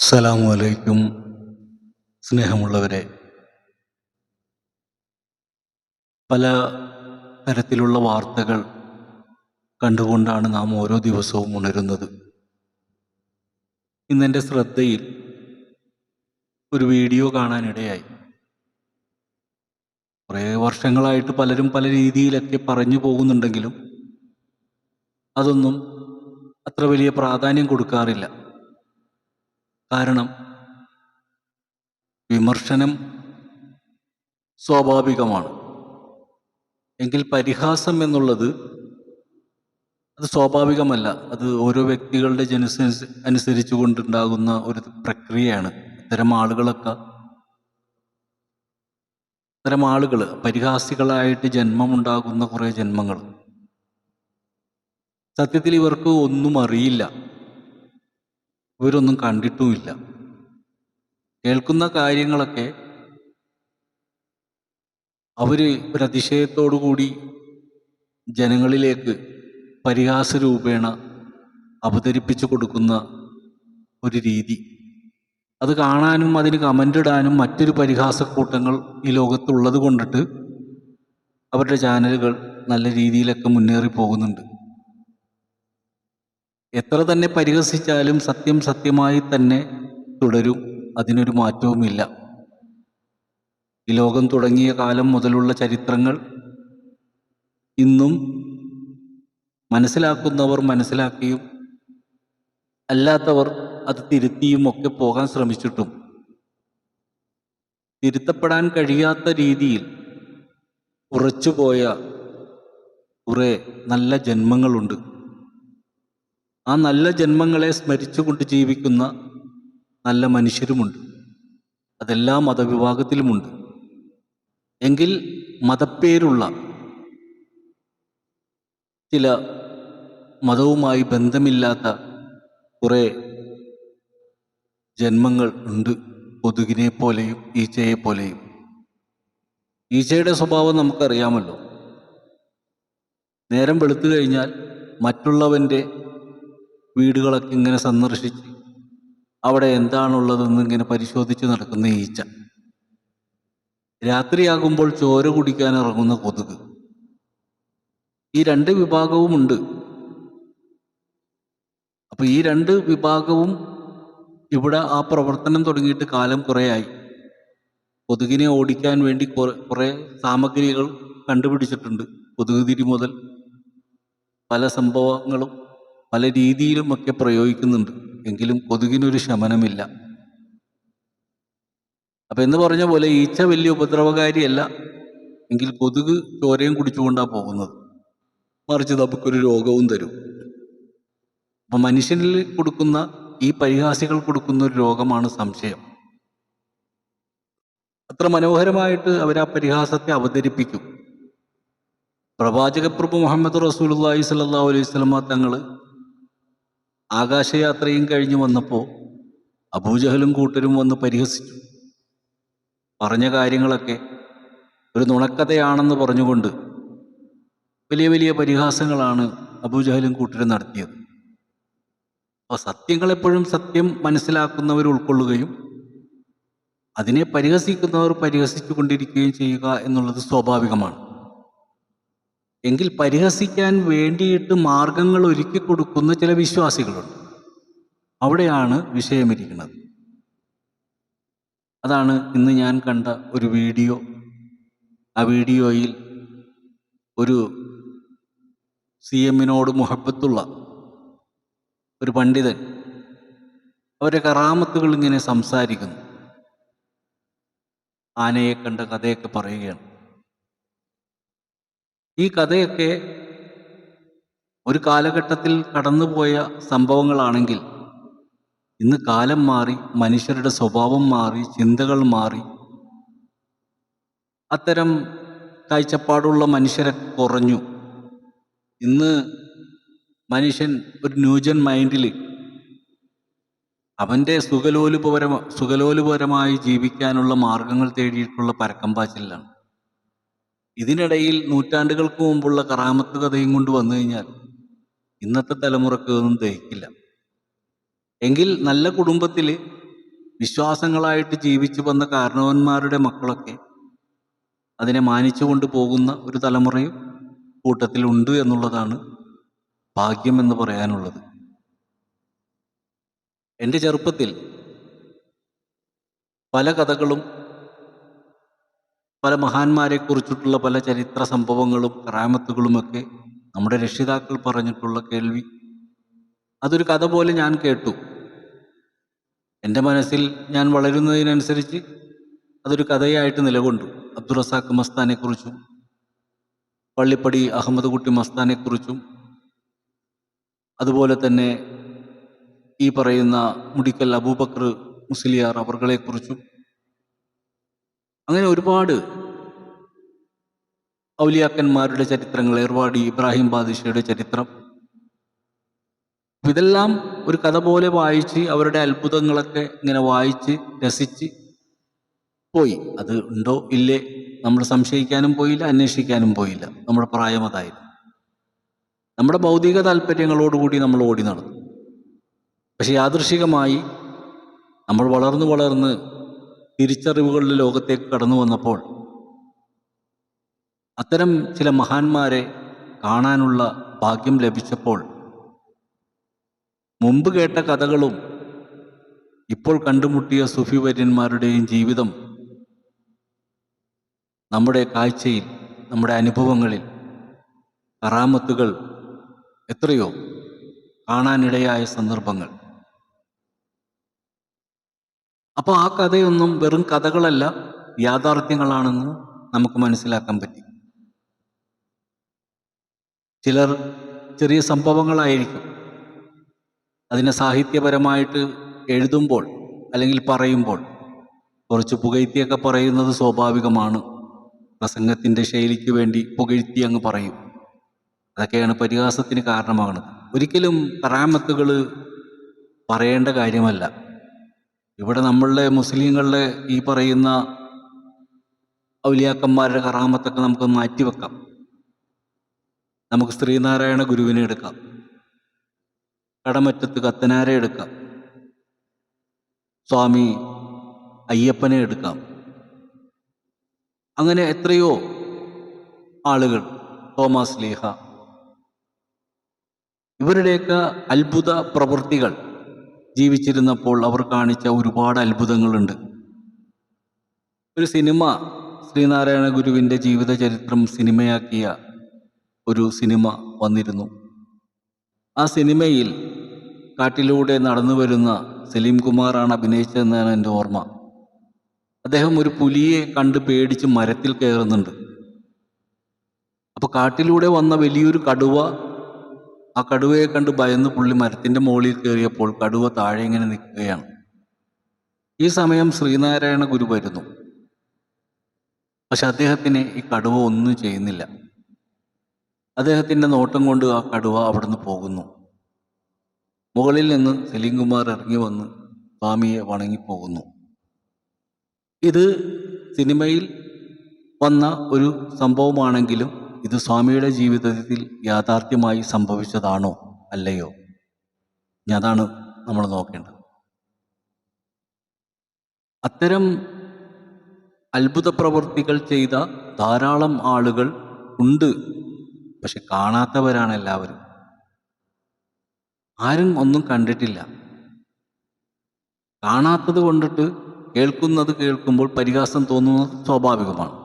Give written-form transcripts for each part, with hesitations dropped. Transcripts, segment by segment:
അസ്സലാമു അലൈക്കും. സ്നേഹമുള്ളവരെ, പല തരത്തിലുള്ള വാർത്തകൾ കണ്ടുകൊണ്ടാണ് നാം ഓരോ ദിവസവും ഉണരുന്നത്. ഇന്നെൻ്റെ ശ്രദ്ധയിൽ ഒരു വീഡിയോ കാണാനിടയായി. കുറേ വർഷങ്ങളായിട്ട് പലരും പല രീതിയിലൊക്കെ പറഞ്ഞു പോകുന്നുണ്ടെങ്കിലും അതൊന്നും അത്ര വലിയ പ്രാധാന്യം കൊടുക്കാറില്ല. കാരണം വിമർശനം സ്വാഭാവികമാണ്. എങ്കിൽ പരിഹാസം എന്നുള്ളത് അത് സ്വാഭാവികമല്ല. അത് ഓരോ വ്യക്തികളുടെ അനുസരിച്ചു കൊണ്ടുണ്ടാകുന്ന ഒരു പ്രക്രിയയാണ്. ഇത്തരം ആളുകൾ പരിഹാസികളായിട്ട് ജന്മമുണ്ടാകുന്ന കുറേ ജന്മങ്ങൾ. സത്യത്തിൽ ഇവർക്ക് ഒന്നും അറിയില്ല, ഇവരൊന്നും കണ്ടിട്ടുമില്ല. കേൾക്കുന്ന കാര്യങ്ങളൊക്കെ അവര് ഒരു അതിശയത്തോടു കൂടി ജനങ്ങളിലേക്ക് പരിഹാസ രൂപേണ അവതരിപ്പിച്ചു കൊടുക്കുന്ന ഒരു രീതി, അത് കാണാനും അതിന് കമൻ്റ് ഇടാനും മറ്റൊരു പരിഹാസക്കൂട്ടങ്ങൾ ഈ ലോകത്തുള്ളത് കൊണ്ടിട്ട് അവരുടെ ചാനലുകൾ നല്ല രീതിയിലൊക്കെ മുന്നേറി പോകുന്നുണ്ട്. എത്ര തന്നെ പരിഹസിച്ചാലും സത്യം സത്യമായി തന്നെ തുടരും, അതിനൊരു മാറ്റവുമില്ല. ഈ ലോകം തുടങ്ങിയ കാലം മുതലുള്ള ചരിത്രങ്ങൾ ഇന്നും മനസ്സിലാക്കുന്നവർ മനസ്സിലാക്കിയും അല്ലാത്തവർ അത് തിരുത്തിയും ഒക്കെ പോകാൻ ശ്രമിച്ചിട്ടും തിരുത്തപ്പെടാൻ കഴിയാത്ത രീതിയിൽ ഉറച്ചുപോയ കുറേ നല്ല ജന്മങ്ങളുണ്ട്. ആ നല്ല ജന്മങ്ങളെ സ്മരിച്ചുകൊണ്ട് ജീവിക്കുന്ന നല്ല മനുഷ്യരുമുണ്ട്. അതെല്ലാ മതവിഭാഗത്തിലുമുണ്ട്. എങ്കിൽ മതപ്പേരുള്ള ചില മതവുമായി ബന്ധമില്ലാത്ത കുറേ ജന്മങ്ങൾ ഉണ്ട്. കൊതുകിനെ പോലെയും ഈച്ചയെ പോലെയും. ഈച്ചയുടെ സ്വഭാവം നമുക്കറിയാമല്ലോ. നേരം വെളുത്തു കഴിഞ്ഞാൽ മറ്റുള്ളവൻ്റെ വീടുകളൊക്കെ ഇങ്ങനെ സന്ദർശിച്ച് അവിടെ എന്താണുള്ളതെന്ന് ഇങ്ങനെ പരിശോധിച്ച് നടക്കുന്ന ഈച്ച. രാത്രിയാകുമ്പോൾ ചോര കുടിക്കാൻ ഇറങ്ങുന്ന കൊതുക്. ഈ രണ്ട് വിഭാഗവുമുണ്ട്. അപ്പോൾ ഈ രണ്ട് വിഭാഗവും ഇവിടെ ആ പ്രവർത്തനം തുടങ്ങിയിട്ട് കാലം കുറേയായി. കൊതുകിനെ ഓടിക്കാൻ വേണ്ടി കുറേ സാമഗ്രികൾ കണ്ടുപിടിച്ചിട്ടുണ്ട്. കൊതുക് തിരി മുതൽ പല സംഭവങ്ങളും പല രീതിയിലുമൊക്കെ പ്രയോഗിക്കുന്നുണ്ട്. എങ്കിലും കൊതുകിനൊരു ശമനമില്ല. അപ്പം എന്ന് പറഞ്ഞ പോലെ ഈച്ച വലിയ ഉപദ്രവകാരിയല്ല, എങ്കിൽ കൊതുക് ചോരയും കുടിച്ചുകൊണ്ടാണ് പോകുന്നത്. മറിച്ച് നമുക്കൊരു രോഗവും തരും. അപ്പം മനുഷ്യനിൽ കൊടുക്കുന്ന ഈ പരിഹാസികൾ കൊടുക്കുന്ന ഒരു രോഗമാണ് സംശയം. അത്ര മനോഹരമായിട്ട് അവർ ആ പരിഹാസത്തെ അവതരിപ്പിക്കും. പ്രവാചകപ്രഭു മുഹമ്മദ് റസൂലുള്ളാഹി സ്വല്ലല്ലാഹു അലൈഹി വസല്ലമ തങ്ങൾ ആകാശയാത്രയും കഴിഞ്ഞ് വന്നപ്പോൾ അബൂജഹലും കൂട്ടരും വന്ന് പരിഹസിച്ചു. പറഞ്ഞ കാര്യങ്ങളൊക്കെ ഒരു നുണക്കഥയാണെന്ന് പറഞ്ഞുകൊണ്ട് വലിയ വലിയ പരിഹാസങ്ങളാണ് അബൂജഹലും കൂട്ടരും നടത്തിയത്. അപ്പോൾ സത്യങ്ങളെപ്പോഴും സത്യം മനസ്സിലാക്കുന്നവർ ഉൾക്കൊള്ളുകയും അതിനെ പരിഹസിക്കുന്നവർ പരിഹസിച്ചു കൊണ്ടിരിക്കുകയും ചെയ്യുക എന്നുള്ളത് സ്വാഭാവികമാണ്. എങ്കിൽ പരിഹസിക്കാൻ വേണ്ടിയിട്ട് മാർഗങ്ങൾ ഒരുക്കി കൊടുക്കുന്ന ചില വിശ്വാസികളുണ്ട്. അവിടെയാണ് വിഷയമിരിക്കുന്നത്. അതാണ് ഇന്ന് ഞാൻ കണ്ട ഒരു വീഡിയോ. ആ വീഡിയോയിൽ ഒരു CM-നോട് മുഹബത്തുള്ള ഒരു പണ്ഡിതൻ അവരെ കറാമത്തുകൾ ഇങ്ങനെ സംസാരിക്കുന്നു. ആനയെ കണ്ട കഥയൊക്കെ പറയുകയാണ്. ഈ കഥയൊക്കെ ഒരു കാലഘട്ടത്തിൽ കടന്നുപോയ സംഭവങ്ങളാണെങ്കിൽ ഇന്ന് കാലം മാറി, മനുഷ്യരുടെ സ്വഭാവം മാറി, ചിന്തകൾ മാറി, അത്തരം കാഴ്ചപ്പാടുള്ള മനുഷ്യരെ കുറഞ്ഞു. ഇന്ന് മനുഷ്യൻ ഒരു ന്യൂജൻ മൈൻഡിൽ അവൻ്റെ സുഖലോലുപരമായി ജീവിക്കാനുള്ള മാർഗങ്ങൾ തേടിയിട്ടുള്ള പരക്കമ്പാച്ചിലാണ്. ഇതിനിടയിൽ നൂറ്റാണ്ടുകൾക്ക് മുമ്പുള്ള കറാമത്ത് കഥയും കൊണ്ട് വന്നു കഴിഞ്ഞാൽ ഇന്നത്തെ തലമുറക്ക് ഒന്നും ദഹിക്കില്ല. എങ്കിൽ നല്ല കുടുംബത്തിൽ വിശ്വാസങ്ങളായിട്ട് ജീവിച്ചു വന്ന കാരണവന്മാരുടെ മക്കളൊക്കെ അതിനെ മാനിച്ചുകൊണ്ട് പോകുന്ന ഒരു തലമുറയും കൂട്ടത്തിലുണ്ട് എന്നുള്ളതാണ് ഭാഗ്യം എന്ന് പറയാനുള്ളത്. എൻ്റെ ചെറുപ്പത്തിൽ പല കഥകളും പല മഹാന്മാരെക്കുറിച്ചിട്ടുള്ള പല ചരിത്ര സംഭവങ്ങളും കറാമത്തുകളുമൊക്കെ നമ്മുടെ രക്ഷിതാക്കൾ പറഞ്ഞിട്ടുള്ള കേൾവി, അതൊരു കഥ പോലെ ഞാൻ കേട്ടു. എൻ്റെ മനസ്സിൽ ഞാൻ വളരുന്നതിനനുസരിച്ച് അതൊരു കഥയായിട്ട് നിലകൊണ്ടു. അബ്ദുൾ റസാഖ് മസ്താനെക്കുറിച്ചും പള്ളിപ്പടി അഹമ്മദ് കുട്ടി മസ്താനെക്കുറിച്ചും അതുപോലെ തന്നെ ഈ പറയുന്ന മുടിക്കൽ അബൂബക്കർ മുസ്ലിയാർ അവർകളെക്കുറിച്ചും അങ്ങനെ ഒരുപാട് ഔലിയാക്കന്മാരുടെ ചരിത്രങ്ങൾ, ഏർവാടി ഇബ്രാഹിം ബാദിഷയുടെ ചരിത്രം, ഇതെല്ലാം ഒരു കഥ പോലെ വായിച്ച് അവരുടെ അത്ഭുതങ്ങളൊക്കെ ഇങ്ങനെ വായിച്ച് രസിച്ച് പോയി. അത് ഉണ്ടോ ഇല്ലേ നമ്മൾ സംശയിക്കാനും പോയില്ല, അന്വേഷിക്കാനും പോയില്ല. നമ്മുടെ പ്രായം അതായിരുന്നു. നമ്മുടെ ഭൗതിക താല്പര്യങ്ങളോടുകൂടി നമ്മൾ ഓടി നടന്നു. പക്ഷെ യാദൃശികമായി നമ്മൾ വളർന്ന് വളർന്ന് തിരിച്ചറിവുകളുടെ ലോകത്തേക്ക് കടന്നു വന്നപ്പോൾ അത്തരം ചില മഹാന്മാരെ കാണാനുള്ള ഭാഗ്യം ലഭിച്ചപ്പോൾ മുമ്പ് കേട്ട കഥകളും ഇപ്പോൾ കണ്ടുമുട്ടിയ സൂഫി വര്യന്മാരുടെയും ജീവിതം നമ്മുടെ കാഴ്ചയിൽ, നമ്മുടെ അനുഭവങ്ങളിൽ കറാമത്തുകൾ എത്രയോ കാണാനിടയായ സന്ദർഭങ്ങൾ. അപ്പോൾ ആ കഥയൊന്നും വെറും കഥകളല്ല, യാഥാർത്ഥ്യങ്ങളാണെന്ന് നമുക്ക് മനസ്സിലാക്കാൻ പറ്റി. ചിലർ ചെറിയ സംഭവങ്ങളായിരിക്കും അതിനെ സാഹിത്യപരമായിട്ട് എഴുതുമ്പോൾ അല്ലെങ്കിൽ പറയുമ്പോൾ കുറച്ച് പുകഴ്ത്തിയൊക്കെ പറയുന്നത് സ്വാഭാവികമാണ്. പ്രസംഗത്തിൻ്റെ ശൈലിക്ക് വേണ്ടി പുകഴ്ത്തി അങ്ങ് പറയും. അതൊക്കെയാണ് പരിഹാസത്തിന് കാരണമാകുന്നത്. ഒരിക്കലും കറാമത്തുകൾ പറയേണ്ട കാര്യമല്ല. ഇവിടെ നമ്മളുടെ മുസ്ലിങ്ങളുടെ ഈ പറയുന്ന ഔലിയാക്കന്മാരുടെ കറാമത്തൊക്കെ നമുക്ക് മാറ്റിവെക്കാം. നമുക്ക് ശ്രീനാരായണ ഗുരുവിനെ എടുക്കാം, കടമറ്റത്ത് കത്തനാരെ എടുക്കാം, സ്വാമി അയ്യപ്പനെ എടുക്കാം. അങ്ങനെ എത്രയോ ആളുകൾ, തോമസ് ലീഹ, ഇവരുടെയൊക്കെ അത്ഭുത പ്രവൃത്തികൾ ജീവിച്ചിരുന്നപ്പോൾ അവർ കാണിച്ച ഒരുപാട് അത്ഭുതങ്ങളുണ്ട്. ഒരു സിനിമ, ശ്രീനാരായണ ഗുരുവിൻ്റെ ജീവിത ചരിത്രം സിനിമയാക്കിയ ഒരു സിനിമ വന്നിരുന്നു. ആ സിനിമയിൽ കാട്ടിലൂടെ നടന്നു വരുന്ന സലീം കുമാറാണ് അഭിനയിച്ചതെന്നാണ് എൻ്റെ ഓർമ്മ. അദ്ദേഹം ഒരു പുലിയെ കണ്ട് പേടിച്ച് മരത്തിൽ കയറുന്നുണ്ട്. അപ്പോൾ കാട്ടിലൂടെ വന്ന വലിയൊരു കടുവ, ആ കടുവയെ കണ്ട് ഭയന്ന് പുള്ളി മരത്തിൻ്റെ മുകളിൽ കയറിയപ്പോൾ കടുവ താഴെ ഇങ്ങനെ നിൽക്കുകയാണ്. ഈ സമയം ശ്രീനാരായണ ഗുരു വരുന്നു. പക്ഷെ അദ്ദേഹത്തിന് ഈ കടുവ ഒന്നും ചെയ്യുന്നില്ല. അദ്ദേഹത്തിൻ്റെ നോട്ടം കൊണ്ട് ആ കടുവ അവിടുന്ന് പോകുന്നു. മുകളിൽ നിന്ന് സലീം കുമാർ ഇറങ്ങി വന്ന് സ്വാമിയെ വണങ്ങിപ്പോകുന്നു. ഇത് സിനിമയിൽ വന്ന ഒരു സംഭവമാണെങ്കിലും ഇത് സ്വാമിയുടെ ജീവിതത്തിൽ യാഥാർത്ഥ്യമായി സംഭവിച്ചതാണോ അല്ലയോ, അതാണ് നമ്മൾ നോക്കേണ്ടത്. അത്തരം അത്ഭുത പ്രവൃത്തികൾ ചെയ്ത ധാരാളം ആളുകൾ ഉണ്ട്. പക്ഷെ കാണാത്തവരാണ് എല്ലാവരും. ആരും ഒന്നും കണ്ടിട്ടില്ല. കാണാത്തത് കൊണ്ടിട്ട് കേൾക്കുന്നത് കേൾക്കുമ്പോൾ പരിഹാസം തോന്നുന്നത് സ്വാഭാവികമാണ്.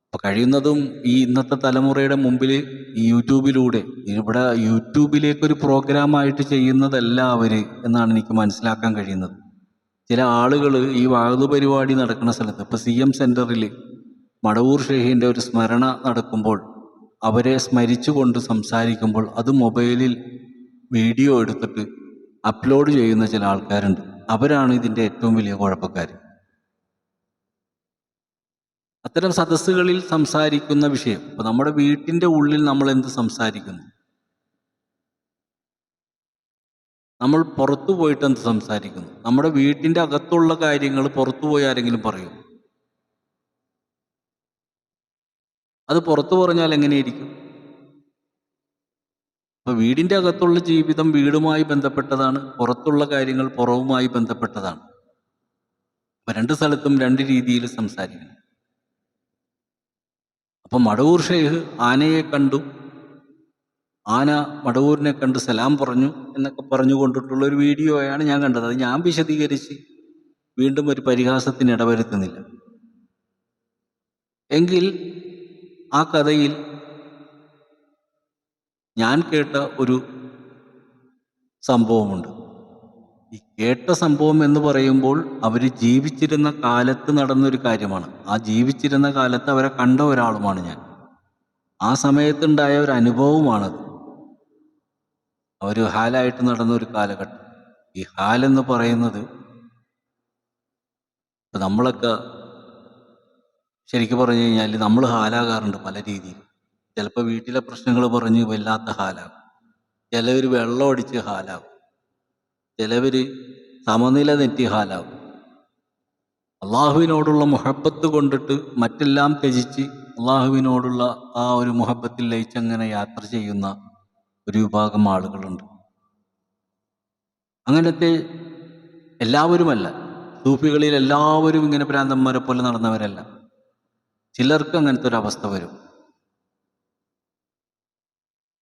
അപ്പോൾ കഴിയുന്നതും ഈ ഇന്നത്തെ തലമുറയുടെ മുമ്പിൽ ഈ യൂട്യൂബിലൂടെ, ഇവിടെ യൂട്യൂബിലേക്കൊരു പ്രോഗ്രാമായിട്ട് ചെയ്യുന്നതല്ല അവർ എന്നാണ് എനിക്ക് മനസ്സിലാക്കാൻ കഴിയുന്നത്. ചില ആളുകൾ ഈ വാഴു പരിപാടി നടക്കുന്ന സ്ഥലത്ത്, ഇപ്പോൾ CM സെൻറ്ററിൽ മടവൂർ ഷെയ്ഖിൻ്റെ ഒരു സ്മരണ നടക്കുമ്പോൾ അവരെ സ്മരിച്ചുകൊണ്ട് സംസാരിക്കുമ്പോൾ അത് മൊബൈലിൽ വീഡിയോ എടുത്തിട്ട് അപ്ലോഡ് ചെയ്യുന്ന ചില ആൾക്കാരുണ്ട്. അവരാണ് ഇതിൻ്റെ ഏറ്റവും വലിയ കുഴപ്പക്കാർ. അത്തരം സദസ്സുകളിൽ സംസാരിക്കുന്ന വിഷയം, ഇപ്പോൾ നമ്മുടെ വീട്ടിൻ്റെ ഉള്ളിൽ നമ്മൾ എന്ത് സംസാരിക്കുന്നു, നമ്മൾ പുറത്തു പോയിട്ട് എന്ത് സംസാരിക്കുന്നു, നമ്മുടെ വീട്ടിൻ്റെ അകത്തുള്ള കാര്യങ്ങൾ പുറത്തു പോയി ആരെങ്കിലും പറയും, അത് പുറത്തു പറഞ്ഞാൽ എങ്ങനെയിരിക്കും? അപ്പോൾ വീടിൻ്റെ അകത്തുള്ള ജീവിതം വീടുമായി ബന്ധപ്പെട്ടതാണ്, പുറത്തുള്ള കാര്യങ്ങൾ പുറവുമായി ബന്ധപ്പെട്ടതാണ്. അപ്പം രണ്ട് സ്ഥലത്തും രണ്ട് രീതിയിൽ സംസാരിക്കണം. അപ്പം മടവൂർ ഷെയ്ഖ് ആനയെ കണ്ടു, ആന മടവൂരിനെ കണ്ട് സലാം പറഞ്ഞു എന്നൊക്കെ പറഞ്ഞുകൊണ്ടിട്ടുള്ള ഒരു വീഡിയോയാണ് ഞാൻ കണ്ടത്. അത് ഞാൻ വിശദീകരിച്ച് വീണ്ടും ഒരു പരിഹാസത്തിന് ഇടവരുത്തുന്നില്ല. എങ്കിൽ ആ കഥയിൽ ഞാൻ കേട്ട ഒരു സംഭവമുണ്ട്. ഈ കേട്ട സംഭവം എന്ന് പറയുമ്പോൾ അവർ ജീവിച്ചിരുന്ന കാലത്ത് നടന്നൊരു കാര്യമാണ്. ആ ജീവിച്ചിരുന്ന കാലത്ത് അവരെ കണ്ട ഒരാളുമാണ് ഞാൻ. ആ സമയത്തുണ്ടായ ഒരു അനുഭവമാണത്. അവർ ഹാലായിട്ട് നടന്ന ഒരു കാലഘട്ടം. ഈ ഹാലെന്ന് പറയുന്നത് ഇപ്പം നമ്മളൊക്കെ ശരിക്കും പറഞ്ഞു കഴിഞ്ഞാൽ നമ്മൾ ഹാലാകാറുണ്ട് പല രീതിയിൽ. ചിലപ്പോൾ വീട്ടിലെ പ്രശ്നങ്ങൾ പറഞ്ഞ് വല്ലാത്ത ഹാലാകും, ചിലവർ വെള്ളം അടിച്ച് ഹാലാകും, ചിലവർ സമനില തെറ്റി ഹാലാകും. അള്ളാഹുവിനോടുള്ള മുഹബത്ത് കൊണ്ടിട്ട് മറ്റെല്ലാം ത്യജിച്ച് അള്ളാഹുവിനോടുള്ള ആ ഒരു മുഹബത്തിൽ ലയിച്ചങ്ങനെ യാത്ര ചെയ്യുന്ന ഒരു വിഭാഗം ആളുകളുണ്ട്. അങ്ങനത്തെ എല്ലാവരുമല്ല, സൂഫികളിൽ എല്ലാവരും ഇങ്ങനെ ഭ്രാന്തന്മാരെ പോലെ നടന്നവരല്ല. ചിലർക്ക് അങ്ങനത്തെ ഒരു അവസ്ഥ വരും.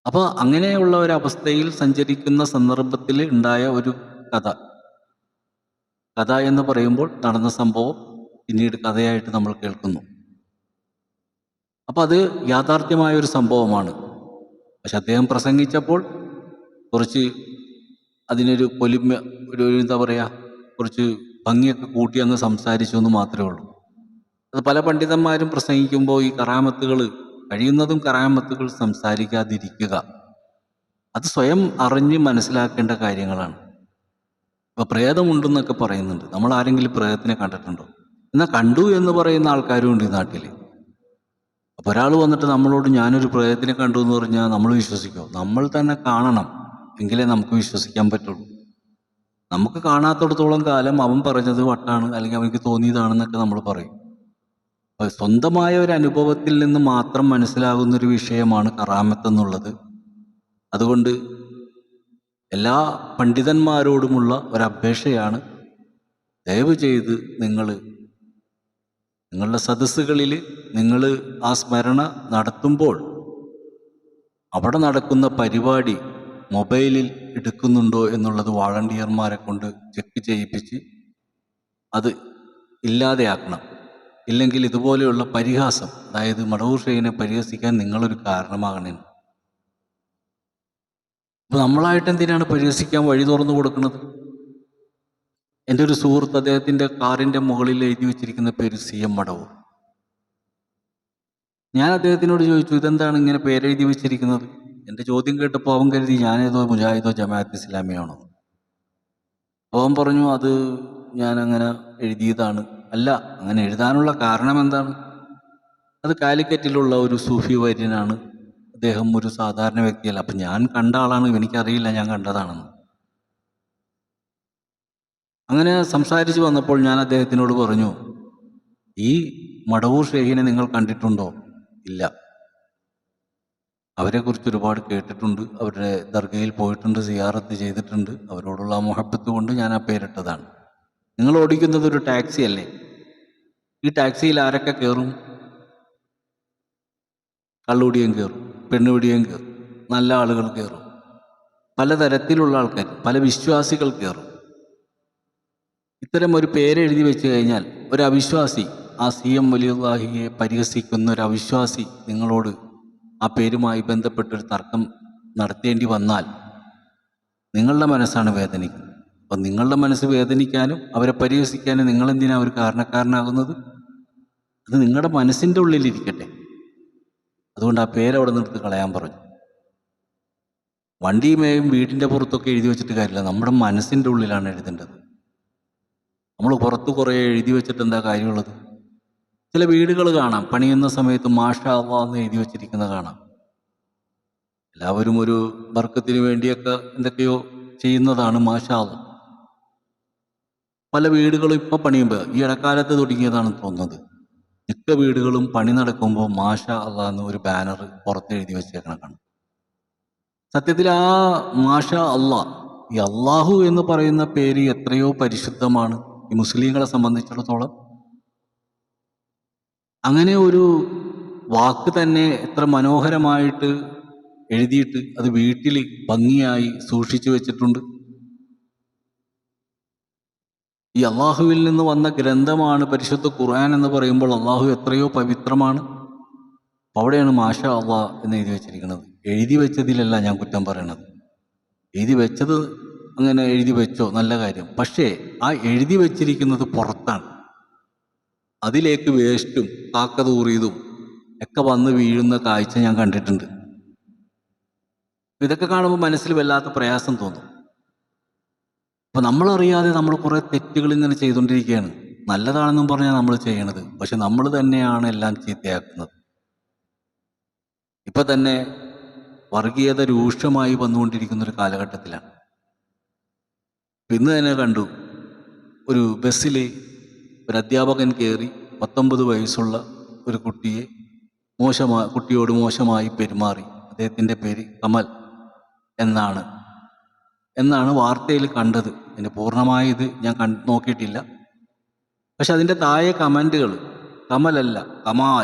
അപ്പോൾ അങ്ങനെയുള്ള ഒരവസ്ഥയിൽ സഞ്ചരിക്കുന്ന സന്ദർഭത്തിൽ ഉണ്ടായ ഒരു കഥ എന്ന് പറയുമ്പോൾ നടന്ന സംഭവം പിന്നീട് കഥയായിട്ട് നമ്മൾ കേൾക്കുന്നു. അപ്പോൾ അത് യാഥാർത്ഥ്യമായ ഒരു സംഭവമാണ്. പക്ഷെ അദ്ദേഹം പ്രസംഗിച്ചപ്പോൾ കുറച്ച് അതിനൊരു പൊലിമ, ഒരു എന്താ പറയുക, കുറച്ച് ഭംഗിയൊക്കെ കൂട്ടി അങ്ങ് സംസാരിച്ചു എന്ന് മാത്രമേ ഉള്ളൂ. അത് പല പണ്ഡിതന്മാരും പ്രസംഗിക്കുമ്പോൾ ഈ കറാമത്തുകൾ, കഴിയുന്നതും കറാമത്തുകൾ സംസാരിക്കാതിരിക്കുക, അത് സ്വയം അറിഞ്ഞ് മനസ്സിലാക്കേണ്ട കാര്യങ്ങളാണ്. ഇപ്പോൾ പ്രേതമുണ്ടെന്നൊക്കെ പറയുന്നുണ്ട്. നമ്മൾ ആരെങ്കിലും പ്രേതത്തിനെ കണ്ടിട്ടുണ്ടോ? എന്നാൽ കണ്ടു എന്ന് പറയുന്ന ആൾക്കാരും ഉണ്ട് ഈ നാട്ടിൽ. അപ്പോൾ ഒരാൾ വന്നിട്ട് നമ്മളോട് ഞാനൊരു പ്രേതത്തിനെ കണ്ടു എന്ന് പറഞ്ഞാൽ നമ്മൾ വിശ്വസിക്കുമോ? നമ്മൾ തന്നെ കാണണം, എങ്കിലേ നമുക്ക് വിശ്വസിക്കാൻ പറ്റുള്ളൂ. നമുക്ക് കാണാത്തിടത്തോളം കാലം അവൻ പറഞ്ഞത് വട്ടാണ്, അല്ലെങ്കിൽ അവർക്ക് തോന്നിയതാണെന്നൊക്കെ നമ്മൾ പറയും. അപ്പോൾ സ്വന്തമായ ഒരു അനുഭവത്തിൽ നിന്ന് മാത്രം മനസ്സിലാകുന്നൊരു വിഷയമാണ് കറാമത്ത് എന്നുള്ളത്. അതുകൊണ്ട് എല്ലാ പണ്ഡിതന്മാരോടുമുള്ള ഒരപേക്ഷയാണ്, ദയവ് ചെയ്ത് നിങ്ങളുടെ സദസ്സുകളിൽ നിങ്ങൾ ആ സ്മരണ നടത്തുമ്പോൾ അവിടെ നടക്കുന്ന പരിപാടി മൊബൈലിൽ എടുക്കുന്നുണ്ടോ എന്നുള്ളത് വാളണ്ടിയർമാരെ കൊണ്ട് ചെക്ക് ചെയ്യിപ്പിച്ച് അത് ഇല്ലാതെയാക്കണം. ഇല്ലെങ്കിൽ ഇതുപോലെയുള്ള പരിഹാസം, അതായത് മടവൂർ ഷെയ്ഖിനെ പരിഹസിക്കാൻ നിങ്ങളൊരു കാരണമാകണേ. അപ്പോൾ നമ്മളായിട്ട് എന്തിനാണ് പരിഹസിക്കാൻ വഴി തുറന്നു കൊടുക്കുന്നത്? എൻ്റെ ഒരു സുഹൃത്ത്, അദ്ദേഹത്തിൻ്റെ കാറിൻ്റെ മുകളിൽ എഴുതി വെച്ചിരിക്കുന്ന പേര് CM മടവൂർ. ഞാൻ അദ്ദേഹത്തിനോട് ചോദിച്ചു, ഇതെന്താണ് ഇങ്ങനെ പേരെഴുതി വെച്ചിരിക്കുന്നത്? എൻ്റെ ചോദ്യം കേട്ടപ്പോൾ അവൻ കരുതി ഞാനേതോ മുജാഹിദോ ജമാഅത്ത് ഇസ്ലാമിയാണോ. അവൻ പറഞ്ഞു, അത് ഞാനങ്ങനെ എഴുതിയതാണ്. അല്ല, അങ്ങനെ എഴുതാനുള്ള കാരണം എന്താണ്? അത് കാലിക്കറ്റിലുള്ള ഒരു സൂഫി വര്യനാണ്, അദ്ദേഹം ഒരു സാധാരണ വ്യക്തിയല്ല. അപ്പം ഞാൻ കണ്ട ആളാണ്, എനിക്കറിയില്ല ഞാൻ കണ്ടതാണെന്ന്. അങ്ങനെ സംസാരിച്ച് വന്നപ്പോൾ ഞാൻ അദ്ദേഹത്തിനോട് പറഞ്ഞു, ഈ മടവൂർ ഷെയ്ഖിനെ നിങ്ങൾ കണ്ടിട്ടുണ്ടോ? ഇല്ല. അവരെക്കുറിച്ച് ഒരുപാട് കേട്ടിട്ടുണ്ട്, അവരുടെ ദർഗയിൽ പോയിട്ടുണ്ട്, സിയാറത്ത് ചെയ്തിട്ടുണ്ട്. അവരോടുള്ള മുഹബത്ത് കൊണ്ട് ഞാൻ ആ പേരിട്ടതാണ്. നിങ്ങൾ ഓടിക്കുന്നത് ഒരു ടാക്സി അല്ലേ? ഈ ടാക്സിയിൽ ആരൊക്കെ കയറും? കള്ളുപിടിയും കയറും, പെണ്ണുപിടിയും കയറും, നല്ല ആളുകൾ കയറും, പലതരത്തിലുള്ള ആൾക്കാർ, പല വിശ്വാസികൾ കയറും. ഇത്തരം ഒരു പേരെഴുതി വെച്ച് കഴിഞ്ഞാൽ ഒരു അവിശ്വാസി, ആ CM വലിയുല്ലാഹിയെ പരിഹസിക്കുന്ന ഒരു അവിശ്വാസി നിങ്ങളോട് ആ പേരുമായി ബന്ധപ്പെട്ടൊരു തർക്കം നടത്തേണ്ടി വന്നാൽ നിങ്ങളുടെ മനസ്സാണ് വേദനിക്കുന്നത്. അപ്പം നിങ്ങളുടെ മനസ്സ് വേദനിക്കാനും അവരെ പരിഹസിക്കാനും നിങ്ങളെന്തിനാണ് ഒരു കാരണക്കാരനാകുന്നത്? അത് നിങ്ങളുടെ മനസ്സിൻ്റെ ഉള്ളിലിരിക്കട്ടെ. അതുകൊണ്ട് ആ പേരവിടെ നിർത്തി കളയാൻ പറഞ്ഞു. വണ്ടിയുമേയും വീടിൻ്റെ പുറത്തൊക്കെ എഴുതി വെച്ചിട്ട് കാര്യമില്ല, നമ്മുടെ മനസ്സിൻ്റെ ഉള്ളിലാണ് എഴുതേണ്ടത്. നമ്മൾ പുറത്ത് കുറേ എഴുതി വെച്ചിട്ട് എന്താ കാര്യമുള്ളത്? ചില വീടുകൾ കാണാം, പണിയുന്ന സമയത്ത് മാഷാ അല്ലാഹ് എന്ന് എഴുതി വെച്ചിരിക്കുന്നത് കാണാം. എല്ലാവരും ഒരു ബർക്കത്തിന് വേണ്ടിയൊക്കെ എന്തൊക്കെയോ ചെയ്യുന്നതാണ് മാഷാ അല്ലാഹ്. പല വീടുകളും ഇപ്പം പണിയുമ്പോൾ, ഈ ഇടക്കാലത്ത് തുടങ്ങിയതാണെന്ന് തോന്നുന്നത്, മിക്ക വീടുകളും പണി നടക്കുമ്പോൾ മാഷാ അല്ലാഹ് എന്ന് ഒരു ബാനർ പുറത്ത് എഴുതി വെച്ചേക്കണം കാണാം. സത്യത്തിൽ ആ മാഷാ അല്ലാഹ്, ഈ അള്ളാഹു എന്ന് പറയുന്ന പേര് എത്രയോ പരിശുദ്ധമാണ്, ഈ മുസ്ലിങ്ങളെ സംബന്ധിച്ചിടത്തോളം. അങ്ങനെ ഒരു വാക്ക് തന്നെ എത്ര മനോഹരമായിട്ട് എഴുതിയിട്ട് അത് വീട്ടിൽ ഭംഗിയായി സൂക്ഷിച്ചു വെച്ചിട്ടുണ്ട്. ഈ അള്ളാഹുവിൽ നിന്ന് വന്ന ഗ്രന്ഥമാണ് പരിശുദ്ധ ഖുർആൻ എന്ന് പറയുമ്പോൾ അള്ളാഹു എത്രയോ പവിത്രമാണ്. അവിടെയാണ് മാഷാ അള്ളാഹ് എന്ന് എഴുതി വെച്ചിരിക്കുന്നത്. എഴുതി വെച്ചതിലല്ല ഞാൻ കുറ്റം പറയണത്. എഴുതി വെച്ചത് അങ്ങനെ എഴുതി വെച്ചോ, നല്ല കാര്യം. പക്ഷേ ആ എഴുതി വെച്ചിരിക്കുന്നത് പുറത്താണ്. അതിലേക്ക് വേസ്റ്റും കാക്കതൂറിയതും ഒക്കെ വന്ന് വീഴുന്ന കാഴ്ച ഞാൻ കണ്ടിട്ടുണ്ട്. ഇതൊക്കെ കാണുമ്പോൾ മനസ്സിൽ വല്ലാത്ത പ്രയാസം തോന്നും. അപ്പം നമ്മളറിയാതെ നമ്മൾ കുറേ തെറ്റുകൾ ഇങ്ങനെ ചെയ്തുകൊണ്ടിരിക്കുകയാണ്. നല്ലതാണെന്നും പറഞ്ഞാൽ നമ്മൾ ചെയ്യണത്, പക്ഷെ നമ്മൾ തന്നെയാണ് എല്ലാം ചീത്തയാക്കുന്നത്. ഇപ്പം തന്നെ വർഗീയത രൂക്ഷമായി വന്നുകൊണ്ടിരിക്കുന്ന ഒരു കാലഘട്ടത്തിലാണ്. ഇന്ന് തന്നെ കണ്ടു, ഒരു ബസ്സിൽ ഒരു അധ്യാപകൻ കയറി 19 വയസ്സുള്ള ഒരു കുട്ടിയോട് മോശമായി പെരുമാറി. അദ്ദേഹത്തിൻ്റെ പേര് കമൽ എന്നാണ് വാർത്തയിൽ കണ്ടത്. അതിൻ്റെ പൂർണ്ണമായി ഇത് ഞാൻ നോക്കിയിട്ടില്ല. പക്ഷെ അതിൻ്റെ താഴെ കമൻറ്റുകൾ കമലല്ല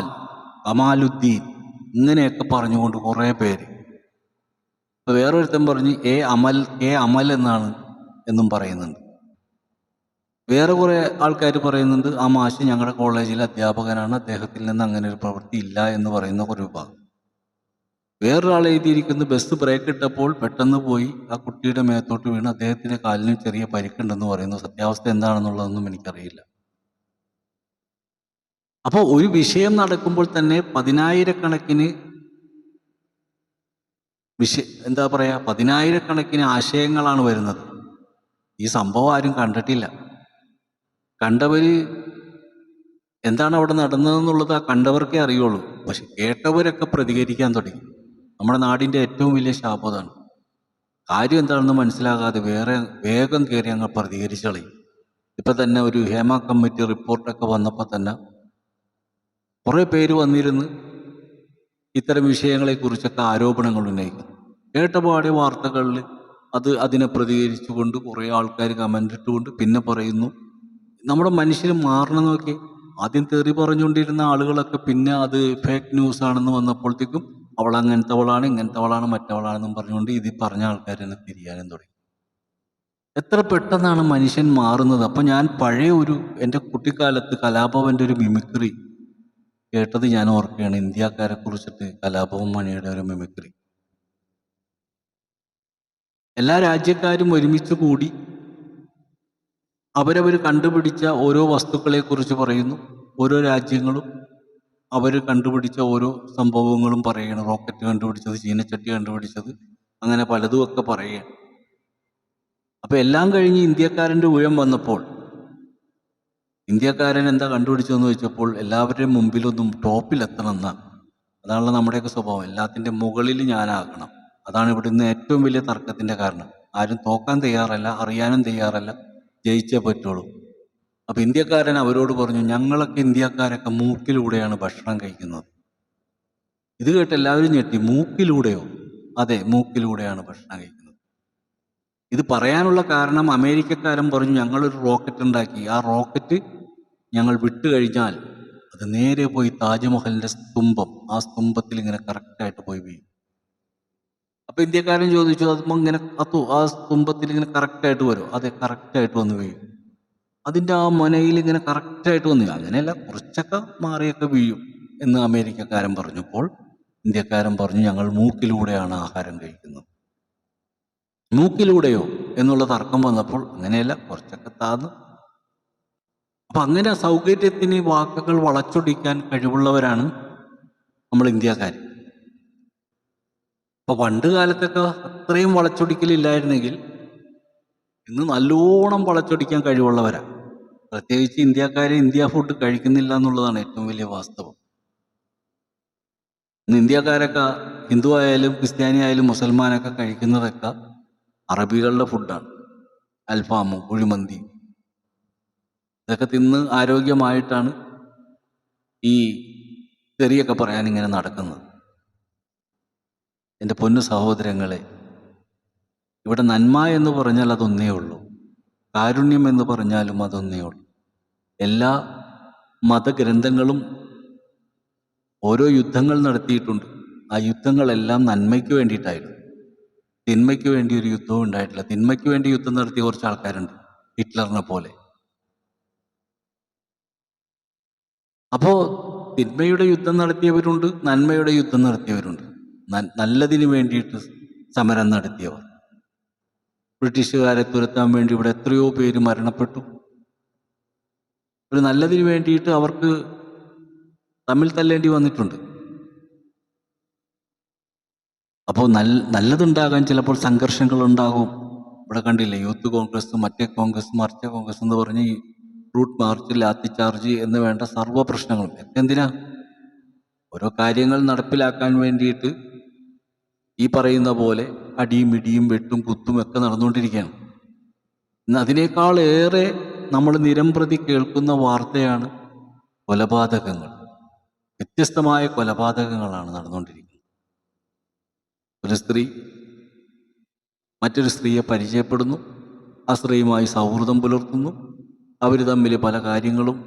കമാലുദ്ദീൻ ഇങ്ങനെയൊക്കെ പറഞ്ഞുകൊണ്ട് കുറേ പേര്. ഇപ്പോൾ വേറൊരുത്തൻ പറഞ്ഞ് എ അമൽ എന്നും പറയുന്നുണ്ട്. വേറെ കുറേ ആൾക്കാർ പറയുന്നുണ്ട് ആ മാഷ് ഞങ്ങളുടെ കോളേജിലെ അധ്യാപകനാണ്, അദ്ദേഹത്തിൽ നിന്ന് അങ്ങനെ ഒരു പ്രവൃത്തി ഇല്ല എന്ന് പറയുന്ന ഒരു വിഭാഗം. വേറൊരാൾ എഴുതിയിരിക്കുന്നത് ബസ് ബ്രേക്ക് ഇട്ടപ്പോൾ പെട്ടെന്ന് പോയി ആ കുട്ടിയുടെ മേത്തോട്ട് വീണ് അദ്ദേഹത്തിൻ്റെ കാലിന് ചെറിയ പരിക്കുണ്ടെന്ന് പറയുന്നു. സത്യാവസ്ഥ എന്താണെന്നുള്ളതൊന്നും എനിക്കറിയില്ല. അപ്പോൾ ഒരു വിഷയം നടക്കുമ്പോൾ തന്നെ പതിനായിരക്കണക്കിന് ആശയങ്ങളാണ് വരുന്നത്. ഈ സംഭവം ആരും കണ്ടിട്ടില്ല. കണ്ടവർ എന്താണ് അവിടെ നടന്നതെന്നുള്ളത് ആ കണ്ടവർക്കേ അറിയുള്ളൂ. പക്ഷെ കേട്ടവരൊക്കെ പ്രതികരിക്കാൻ തുടങ്ങി. നമ്മുടെ നാടിൻ്റെ ഏറ്റവും വലിയ ശാപം അതാണ്. കാര്യം എന്താണെന്ന് മനസ്സിലാകാതെ വേഗം കയറി അങ്ങ് പ്രതികരിച്ചു കളയും. ഇപ്പം തന്നെ ഒരു ഹേമ കമ്മിറ്റി റിപ്പോർട്ടൊക്കെ വന്നപ്പോൾ തന്നെ കുറേ പേര് വന്നിരുന്ന് ഇത്തരം വിഷയങ്ങളെക്കുറിച്ചൊക്കെ ആരോപണങ്ങൾ ഉന്നയിക്കുന്നു. കേട്ടപാടെ വാർത്തകളിൽ അതിനെ പ്രതികരിച്ചുകൊണ്ട് കുറേ ആൾക്കാർ കമൻ്റ് ഇട്ടുകൊണ്ട് പിന്നെ പറയുന്നു നമ്മുടെ മനുഷ്യർ മാറണം. നോക്കി, ആദ്യം തെറി പറഞ്ഞുകൊണ്ടിരുന്ന ആളുകളൊക്കെ പിന്നെ അത് ഫേക്ക് ന്യൂസ് ആണെന്ന് വന്നപ്പോഴത്തേക്കും അവൾ അങ്ങനത്തവളാണ്, ഇങ്ങനത്തവളാണ്, മറ്റവളാണെന്നും പറഞ്ഞുകൊണ്ട് ഇത് പറഞ്ഞ ആൾക്കാർ തന്നെ തിരിയാനും തുടങ്ങി. എത്ര പെട്ടെന്നാണ് മനുഷ്യൻ മാറുന്നത്. അപ്പം ഞാൻ എൻ്റെ കുട്ടിക്കാലത്ത് കലാഭവൻ്റെ ഒരു മിമിക്രി കേട്ടത് ഞാൻ ഓർക്കുകയാണ്. ഇന്ത്യക്കാരെ കുറിച്ചിട്ട് കലാഭവൻ മണിയുടെ ഒരു മിമിക്രി. എല്ലാ രാജ്യക്കാരും ഒരുമിച്ച് കൂടി അവരവർ കണ്ടുപിടിച്ച ഓരോ വസ്തുക്കളെക്കുറിച്ച് പറയുന്നു. ഓരോ രാജ്യങ്ങളും അവർ കണ്ടുപിടിച്ച ഓരോ സംഭവങ്ങളും പറയുകയാണ്. റോക്കറ്റ് കണ്ടുപിടിച്ചത്, ചീനച്ചട്ടി കണ്ടുപിടിച്ചത്, അങ്ങനെ പലതും ഒക്കെ പറയുകയാണ്. അപ്പോൾ എല്ലാം കഴിഞ്ഞ് ഇന്ത്യക്കാരൻ്റെ ഊഴം വന്നപ്പോൾ ഇന്ത്യക്കാരൻ എന്താ കണ്ടുപിടിച്ചതെന്ന് ചോദിച്ചപ്പോൾ എല്ലാവരുടെയും മുമ്പിലൊന്നും ടോപ്പിലെത്തണം എന്നാണ്. അതാണല്ലോ നമ്മുടെയൊക്കെ സ്വഭാവം. എല്ലാത്തിൻ്റെ മുകളിൽ ഞാനാകണം. അതാണ് ഇവിടുന്ന് ഏറ്റവും വലിയ തർക്കത്തിൻ്റെ കാരണം. ആരും തോക്കാൻ തയ്യാറല്ല, അറിയാനും തയ്യാറല്ല, ജയിച്ചേ പറ്റുള്ളൂ. അപ്പോൾ ഇന്ത്യക്കാരൻ അവരോട് പറഞ്ഞു, ഇന്ത്യക്കാരൊക്കെ മൂക്കിലൂടെയാണ് ഭക്ഷണം കഴിക്കുന്നത്. ഇത് കേട്ട് എല്ലാവരും ഞെട്ടി. മൂക്കിലൂടെയോ? അതെ, മൂക്കിലൂടെയാണ് ഭക്ഷണം കഴിക്കുന്നത്. ഇത് പറയാനുള്ള കാരണം അമേരിക്കക്കാരൻ പറഞ്ഞു, ഞങ്ങളൊരു റോക്കറ്റ് ഉണ്ടാക്കി, ആ റോക്കറ്റ് ഞങ്ങൾ വിട്ടു കഴിഞ്ഞാൽ അത് നേരെ പോയി താജ്മഹലിൻ്റെ ആ സ്തംഭത്തിൽ ഇങ്ങനെ കറക്റ്റായിട്ട് പോയി വീഴും. അപ്പോൾ ഇന്ത്യക്കാരൻ ചോദിച്ചു, അതുമ്പോൾ ഇങ്ങനെ ആ സ്തംഭത്തിൽ ഇങ്ങനെ കറക്റ്റായിട്ട് വരും? അതെ, കറക്റ്റായിട്ട് വന്ന് വീഴും. അതിൻ്റെ ആ മുനയിൽ ഇങ്ങനെ കറക്റ്റായിട്ട് വന്നു. അങ്ങനെയല്ല, കുറച്ചൊക്കെ മാറിയൊക്കെ വീഴും എന്ന് അമേരിക്കക്കാരൻ പറഞ്ഞപ്പോൾ ഇന്ത്യക്കാരൻ പറഞ്ഞു, ഞങ്ങൾ മൂക്കിലൂടെയാണ് ആഹാരം കഴിക്കുന്നത്. മൂക്കിലൂടെയോ എന്നുള്ള തർക്കം വന്നപ്പോൾ അങ്ങനെയല്ല, കുറച്ചൊക്കെ താന്ന്. അപ്പം അങ്ങനെ സൗകര്യത്തിന് വാക്കുകൾ വളച്ചൊടിക്കാൻ കഴിവുള്ളവരാണ് നമ്മൾ ഇന്ത്യക്കാർ. അപ്പോൾ പണ്ട് കാലത്തൊക്കെ അത്രയും വളച്ചൊടിക്കലില്ലായിരുന്നെങ്കിൽ ഇന്ന് നല്ലോണം വളച്ചൊടിക്കാൻ കഴിവുള്ളവരാണ്. പ്രത്യേകിച്ച് ഇന്ത്യക്കാരെ ഇന്ത്യ ഫുഡ് കഴിക്കുന്നില്ല എന്നുള്ളതാണ് ഏറ്റവും വലിയ വാസ്തവം. ഇന്ന് ഇന്ത്യക്കാരൊക്കെ ഹിന്ദു ആയാലും ക്രിസ്ത്യാനി ആയാലും മുസൽമാനൊക്കെ കഴിക്കുന്നതൊക്കെ അറബികളുടെ ഫുഡാണ്. അൽഫാമും കുഴിമന്തിയും ഇതൊക്കെ തിന്ന് ആരോഗ്യമായിട്ടാണ് ഈ തെറിയൊക്കെ പറയാൻ ഇങ്ങനെ നടക്കുന്നത്. എൻ്റെ പൊന്നു സഹോദരങ്ങളെ, ഇവിടെ നന്മ എന്ന് പറഞ്ഞാൽ അതൊന്നേ ഉള്ളൂ. കാരുണ്യം എന്ന് പറഞ്ഞാലും അതൊന്നേ ഉള്ളൂ. എല്ലാ മതഗ്രന്ഥങ്ങളും ഓരോ യുദ്ധങ്ങൾ നടത്തിയിട്ടുണ്ട്. ആ യുദ്ധങ്ങളെല്ലാം നന്മയ്ക്ക് വേണ്ടിയിട്ടായിരുന്നു. തിന്മയ്ക്ക് വേണ്ടി ഒരു യുദ്ധവും ഉണ്ടായിട്ടില്ല. തിന്മയ്ക്ക് വേണ്ടി യുദ്ധം നടത്തിയ കുറച്ച് ആൾക്കാരുണ്ട്, ഹിറ്റ്ലറിനെ പോലെ. അപ്പോൾ തിന്മയുടെ യുദ്ധം നടത്തിയവരുണ്ട്, നന്മയുടെ യുദ്ധം നടത്തിയവരുണ്ട്. നല്ലതിന് വേണ്ടിയിട്ട് സമരം നടത്തിയവർ. ബ്രിട്ടീഷുകാരെ തുരത്താൻ വേണ്ടി ഇവിടെ എത്രയോ പേര് മരണപ്പെട്ടു. ഒരു നല്ലതിന് വേണ്ടിയിട്ട് അവർക്ക് തമ്മിൽ തല്ലേണ്ടി വന്നിട്ടുണ്ട്. അപ്പോൾ നല്ലതുണ്ടാകാൻ ചിലപ്പോൾ സംഘർഷങ്ങൾ ഉണ്ടാകും. ഇവിടെ കണ്ടില്ലേ, യൂത്ത് കോൺഗ്രസ്, മറ്റേ കോൺഗ്രസ്, മറിച്ച കോൺഗ്രസ് എന്ന് പറഞ്ഞ് ഈ റൂട്ട് മാർച്ച്, ലാത്തി ചാർജ് എന്ന് വേണ്ട സർവ്വ പ്രശ്നങ്ങളും എന്തിനാ? ഓരോ കാര്യങ്ങൾ നടപ്പിലാക്കാൻ വേണ്ടിയിട്ട് ഈ പറയുന്ന പോലെ അടിയും ഇടിയും വെട്ടും കുത്തും ഒക്കെ നടന്നുകൊണ്ടിരിക്കുകയാണ്. ഇന്ന് അതിനേക്കാൾ ഏറെ നമ്മൾ നിരമ്പ്രതി കേൾക്കുന്ന വാർത്തയാണ് കൊലപാതകങ്ങൾ. വ്യത്യസ്തമായ കൊലപാതകങ്ങളാണ് നടന്നുകൊണ്ടിരിക്കുന്നത്. ഒരു സ്ത്രീ മറ്റൊരു സ്ത്രീയെ പരിചയപ്പെടുന്നു, ആ സ്ത്രീയുമായി സൗഹൃദം പുലർത്തുന്നു, അവർ തമ്മിൽ പല കാര്യങ്ങളും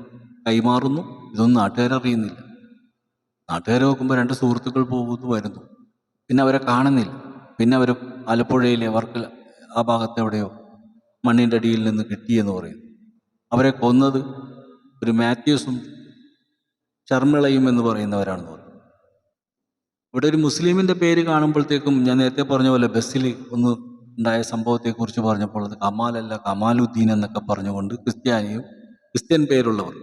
കൈമാറുന്നു. ഇതൊന്നും നാട്ടുകാരറിയുന്നില്ല. നാട്ടുകാരെ നോക്കുമ്പോൾ രണ്ട് സുഹൃത്തുക്കൾ പോകുന്നു, വരുന്നു, പിന്നെ അവരെ കാണുന്നില്ല. പിന്നെ അവർ ആലപ്പുഴയിലെ വർക്കല ആ ഭാഗത്തെവിടെയോ മണ്ണിൻ്റെ അടിയിൽ നിന്ന് കിട്ടിയെന്ന് പറയുന്നു. അവരെ കൊന്നത് ഒരു മാത്യൂസും ശർമിളയും എന്ന് പറയുന്നവരാണെന്ന് പറയും. ഇവിടെ ഒരു മുസ്ലിമിൻ്റെ പേര് കാണുമ്പോഴത്തേക്കും ഞാൻ നേരത്തെ പറഞ്ഞ പോലെ ബസ്സിൽ ഒന്ന് ഉണ്ടായ സംഭവത്തെക്കുറിച്ച് പറഞ്ഞപ്പോൾ അത് കമാലല്ല കമാലുദ്ദീൻ എന്നൊക്കെ പറഞ്ഞുകൊണ്ട് ക്രിസ്ത്യൻ പേരുള്ളവർ,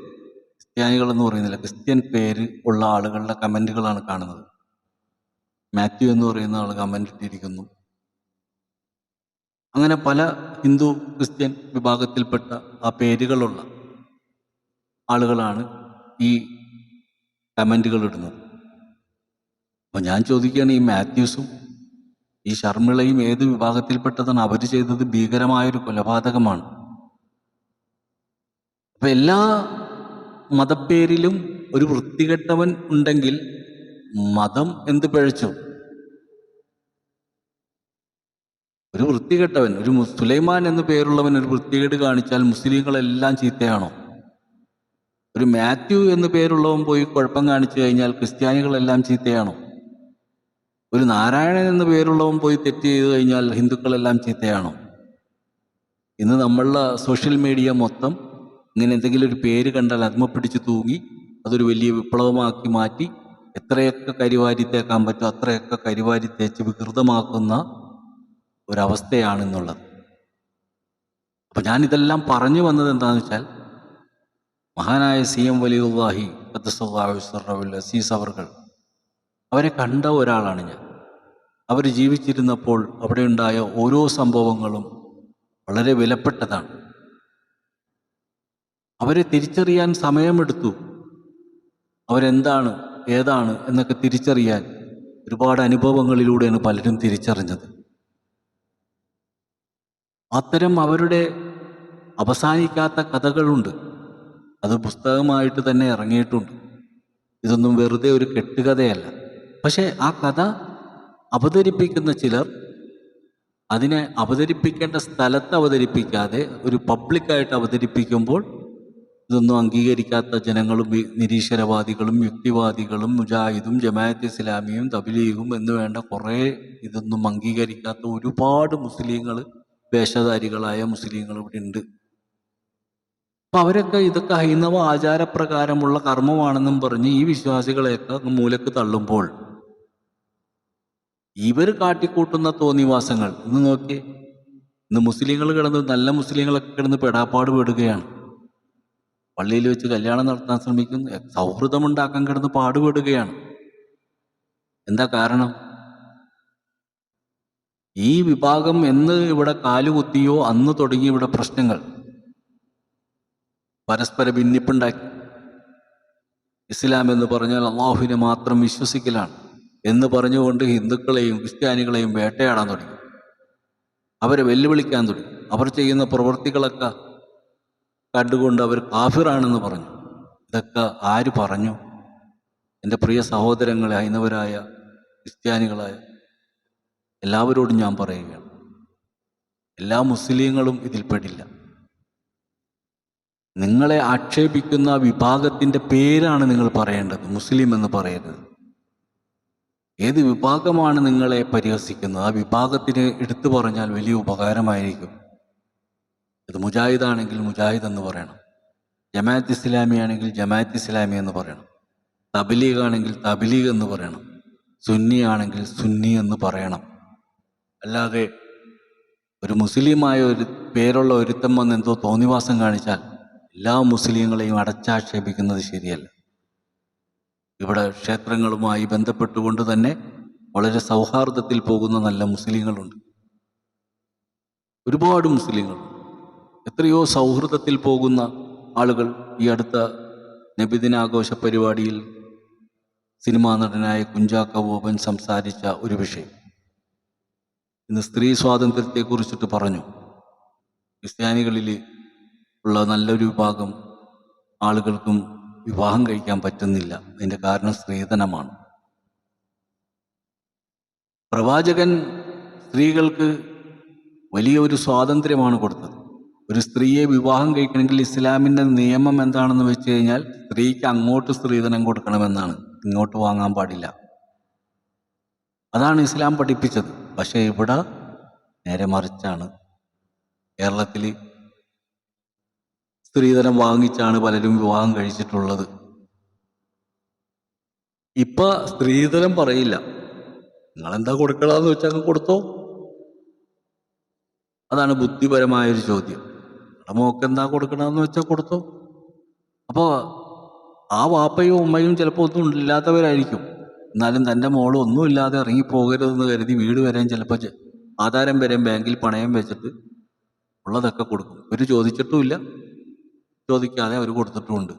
ക്രിസ്ത്യാനികളെന്ന് പറയുന്നില്ല, ക്രിസ്ത്യൻ പേര് ഉള്ള ആളുകളുടെ കമൻറ്റുകളാണ് കാണുന്നത്. മാത്യു എന്ന് പറയുന്ന ആൾ കമൻ്റ് ഇട്ടിരിക്കുന്നു. അങ്ങനെ പല ഹിന്ദു ക്രിസ്ത്യൻ വിഭാഗത്തിൽപ്പെട്ട ആ പേരുകളുള്ള ആളുകളാണ് ഈ കമൻറ്റുകൾ ഇടുന്നത്. അപ്പം ഞാൻ ചോദിക്കുകയാണ്, ഈ മാത്യൂസും ഈ ശർമിളയും ഏത് വിഭാഗത്തിൽപ്പെട്ടതാണ്? അവർ ചെയ്തത് ഭീകരമായൊരു കൊലപാതകമാണ്. അപ്പം എല്ലാ മതപ്പേരിലും ഒരു വൃത്തികെട്ടവൻ ഉണ്ടെങ്കിൽ മതം എന്ത് പിഴച്ചു? ഒരു വൃത്തികെട്ടവൻ, ഒരു സുലൈമാൻ എന്ന് പേരുള്ളവൻ ഒരു വൃത്തികേട് കാണിച്ചാൽ മുസ്ലിങ്ങളെല്ലാം ചീത്തയാണോ? ഒരു മാത്യു എന്ന് പേരുള്ളവൻ പോയി കുഴപ്പം കാണിച്ചു കഴിഞ്ഞാൽ ക്രിസ്ത്യാനികളെല്ലാം ചീത്തയാണോ? ഒരു നാരായണൻ എന്ന് പേരുള്ളവൻ പോയി തെറ്റ് ചെയ്തു കഴിഞ്ഞാൽ ഹിന്ദുക്കളെല്ലാം ചീത്തയാണോ? ഇന്ന് നമ്മളുടെ സോഷ്യൽ മീഡിയ മൊത്തം ഇങ്ങനെ എന്തെങ്കിലും ഒരു പേര് കണ്ടാൽ അതിമ പിടിച്ച് തൂങ്ങി അതൊരു വലിയ വിപ്ലവമാക്കി മാറ്റി എത്രയൊക്കെ കരിവാരി തേക്കാൻ പറ്റും അത്രയൊക്കെ കരിവാരി തേച്ച് വികൃതമാക്കുന്ന ഒരവസ്ഥയാണെന്നുള്ളത്. അപ്പം ഞാനിതെല്ലാം പറഞ്ഞു വന്നത് എന്താണെന്ന് വെച്ചാൽ, മഹാനായ CM വലിയുല്ലാഹി അസീസ് അവർകൾ, അവരെ കണ്ട ഒരാളാണ് ഞാൻ. അവർ ജീവിച്ചിരുന്നപ്പോൾ അവിടെ ഉണ്ടായ ഓരോ സംഭവങ്ങളും വളരെ വിലപ്പെട്ടതാണ്. അവരെ തിരിച്ചറിയാൻ സമയമെടുത്തു. അവരെന്താണ് ഏതാണ് എന്നൊക്കെ തിരിച്ചറിയാൻ ഒരുപാട് അനുഭവങ്ങളിലൂടെയാണ് പലരും തിരിച്ചറിഞ്ഞത്. അത്തരം അവരുടെ അവസാനിക്കാത്ത കഥകളുണ്ട്. അത് പുസ്തകമായിട്ട് തന്നെ ഇറങ്ങിയിട്ടുണ്ട്. ഇതൊന്നും വെറുതെ ഒരു കെട്ടുകഥയല്ല. പക്ഷേ ആ കഥ അവതരിപ്പിക്കുന്ന ചിലർ അതിനെ അവതരിപ്പിക്കേണ്ട സ്ഥലത്ത് അവതരിപ്പിക്കാതെ ഒരു പബ്ലിക്കായിട്ട് അവതരിപ്പിക്കുമ്പോൾ ഇതൊന്നും അംഗീകരിക്കാത്ത ജനങ്ങളും നിരീശ്വരവാദികളും യുക്തിവാദികളും മുജാഹിദും ജമാഅത്ത് ഇസ്ലാമിയും തബ്ലീഗും എന്ന് വേണ്ട കുറേ ഇതൊന്നും അംഗീകരിക്കാത്ത ഒരുപാട് മുസ്ലിങ്ങൾ, വേഷധാരികളായ മുസ്ലിങ്ങൾ ഇവിടെ ഉണ്ട്. അപ്പം അവരൊക്കെ ഇതൊക്കെ ഹൈന്ദവ ആചാരപ്രകാരമുള്ള കർമ്മമാണെന്നും പറഞ്ഞ് ഈ വിശ്വാസികളെയൊക്കെ മൂലക്ക് തള്ളുമ്പോൾ ഇവർ കാട്ടിക്കൂട്ടുന്ന തോന്നിവാസങ്ങൾ ഇന്ന് നോക്കി. ഇന്ന് മുസ്ലിങ്ങൾ കിടന്ന്, നല്ല മുസ്ലിങ്ങളൊക്കെ കിടന്ന് പെടാപ്പാട് പെടുകയാണ്. പള്ളിയിൽ വെച്ച് കല്യാണം നടത്താൻ ശ്രമിക്കുന്നു, സൗഹൃദമുണ്ടാക്കാൻ കിടന്ന് പാടുപെടുകയാണ്. എന്താ കാരണം? ഈ വിഭാഗം എന്ന് ഇവിടെ കാലുകുത്തിയോ അന്ന് തുടങ്ങി ഇവിടെ പ്രശ്നങ്ങൾ, പരസ്പര ഭിന്നിപ്പുണ്ടാക്കി. ഇസ്ലാം എന്ന് പറഞ്ഞാൽ അള്ളാഹുവിനെ മാത്രം വിശ്വസിക്കലാണ് എന്ന് പറഞ്ഞുകൊണ്ട് ഹിന്ദുക്കളെയും ക്രിസ്ത്യാനികളെയും വേട്ടയാടാൻ തുടങ്ങി. അവരെ വെല്ലുവിളിക്കാൻ തുടങ്ങി. അവർ ചെയ്യുന്ന പ്രവൃത്തികളൊക്കെ കണ്ടുകൊണ്ട് അവർ കാഫിറാണെന്ന് പറഞ്ഞു. ഇതൊക്കെ ആര് പറഞ്ഞു? എൻ്റെ പ്രിയ സഹോദരങ്ങളെ, ഹൈന്ദവരായ ക്രിസ്ത്യാനികളായ എല്ലാവരോടും ഞാൻ പറയുകയാണ്, എല്ലാ മുസ്ലിങ്ങളും ഇതിൽപ്പെടില്ല. നിങ്ങളെ ആക്ഷേപിക്കുന്ന വിഭാഗത്തിൻ്റെ പേരാണ് നിങ്ങൾ പറയേണ്ടത്, മുസ്ലിം എന്ന് പറയരുത്. ഏത് വിഭാഗമാണ് നിങ്ങളെ പരിഹസിക്കുന്നത് ആ വിഭാഗത്തിന് എടുത്തു പറഞ്ഞാൽ വലിയ ഉപകാരമായിരിക്കും. ഇത് മുജാഹിദാണെങ്കിൽ മുജാഹിദ് എന്ന് പറയണം, ജമാഅത്ത് ഇസ്ലാമി ആണെങ്കിൽ ജമാഅത്ത് ഇസ്ലാമി എന്ന് പറയണം, തബ്ലീഗ് ആണെങ്കിൽ തബ്ലീഗ് എന്ന് പറയണം, സുന്നി ആണെങ്കിൽ സുന്നി എന്ന് പറയണം. അല്ലാതെ ഒരു മുസ്ലിമായ ഒരു പേരുള്ള ഒരുത്തം വന്ന് എന്തോ തോന്നിവാസം കാണിച്ചാൽ എല്ലാ മുസ്ലിങ്ങളെയും അടച്ചാക്ഷേപിക്കുന്നത് ശരിയല്ല. ഇവിടെ ക്ഷേത്രങ്ങളുമായി ബന്ധപ്പെട്ടുകൊണ്ട് തന്നെ വളരെ സൗഹാർദ്ദത്തിൽ പോകുന്ന നല്ല മുസ്ലിങ്ങളുണ്ട്, ഒരുപാട് മുസ്ലിങ്ങൾ. എത്രയോ സൗഹൃദത്തിൽ പോകുന്ന ആളുകൾ. ഈ അടുത്ത നബിദിനാഘോഷ പരിപാടിയിൽ സിനിമാ നടനായ കുഞ്ചാക്കോ ബോബൻ സംസാരിച്ച ഒരു വിഷയം, ഇന്ന് സ്ത്രീ സ്വാതന്ത്ര്യത്തെക്കുറിച്ചിട്ട് പറഞ്ഞു. ക്രിസ്ത്യാനികളിൽ ഉള്ള നല്ലൊരു വിഭാഗം ആളുകൾക്കും വിവാഹം കഴിക്കാൻ പറ്റുന്നില്ല. അതിൻ്റെ കാരണം സ്ത്രീധനമാണ്. പ്രവാചകൻ സ്ത്രീകൾക്ക് വലിയൊരു സ്വാതന്ത്ര്യമാണ് കൊടുത്തത്. ഒരു സ്ത്രീയെ വിവാഹം കഴിക്കണമെങ്കിൽ ഇസ്ലാമിൻ്റെ നിയമം എന്താണെന്ന് വെച്ച് കഴിഞ്ഞാൽ സ്ത്രീക്ക് അങ്ങോട്ട് സ്ത്രീധനം കൊടുക്കണമെന്നാണ്, ഇങ്ങോട്ട് വാങ്ങാൻ പാടില്ല. അതാണ് ഇസ്ലാം പഠിപ്പിച്ചത്. പക്ഷേ ഇവിടെ നേരെ മറിച്ചാണ്. കേരളത്തിൽ സ്ത്രീധനം വാങ്ങിച്ചാണ് പലരും വിവാഹം കഴിച്ചിട്ടുള്ളത്. ഇപ്പൊ സ്ത്രീധനം പറയില്ല, നിങ്ങളെന്താ കൊടുക്കണമെന്ന് വെച്ചാൽ കൊടുത്തോ. അതാണ് ബുദ്ധിപരമായൊരു ചോദ്യം. നമ്മുടെ മോക്ക് എന്താ കൊടുക്കണമെന്ന് വെച്ചാൽ കൊടുത്തോ. അപ്പോൾ ആ വാപ്പയും ഉമ്മയും ചിലപ്പോൾ ഒന്നും ഇല്ലാത്തവരായിരിക്കും, എന്നാലും തൻ്റെ മോൾ ഒന്നുമില്ലാതെ ഇറങ്ങിപ്പോകരുതെന്ന് കരുതി വീട് വരെയും ചിലപ്പോൾ ആധാരം വരെയും ബാങ്കിൽ പണയം വെച്ചിട്ട് ഉള്ളതൊക്കെ കൊടുക്കും. ഇവർ ചോദിച്ചിട്ടുമില്ല, ചോദിക്കാതെ അവർ കൊടുത്തിട്ടുമുണ്ട്.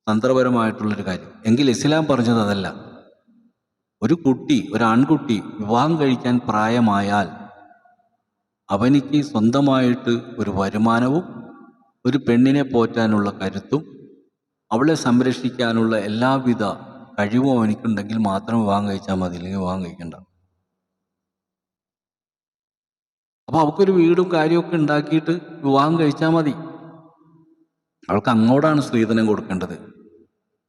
തന്ത്രപരമായിട്ടുള്ളൊരു കാര്യം. എങ്കിൽ ഇസ്ലാം പറഞ്ഞത് അതല്ല. ഒരു കുട്ടി, ഒരു ആൺകുട്ടി വിവാഹം കഴിക്കാൻ പ്രായമായാൽ അവനിക്ക് സ്വന്തമായിട്ട് ഒരു വരുമാനവും ഒരു പെണ്ണിനെ പോറ്റാനുള്ള കരുത്തും അവളെ സംരക്ഷിക്കാനുള്ള എല്ലാവിധ കഴിവും അവനിക്കുണ്ടെങ്കിൽ മാത്രം വിവാഹം കഴിച്ചാൽ മതി, അല്ലെങ്കിൽ വിവാഹം കഴിക്കണ്ട. അപ്പോൾ അവൾക്കൊരു വീടും കാര്യമൊക്കെ ഉണ്ടാക്കിയിട്ട് വിവാഹം കഴിച്ചാൽ മതി. അവൾക്ക് അങ്ങോട്ടാണ് സ്ത്രീധനം കൊടുക്കേണ്ടത്.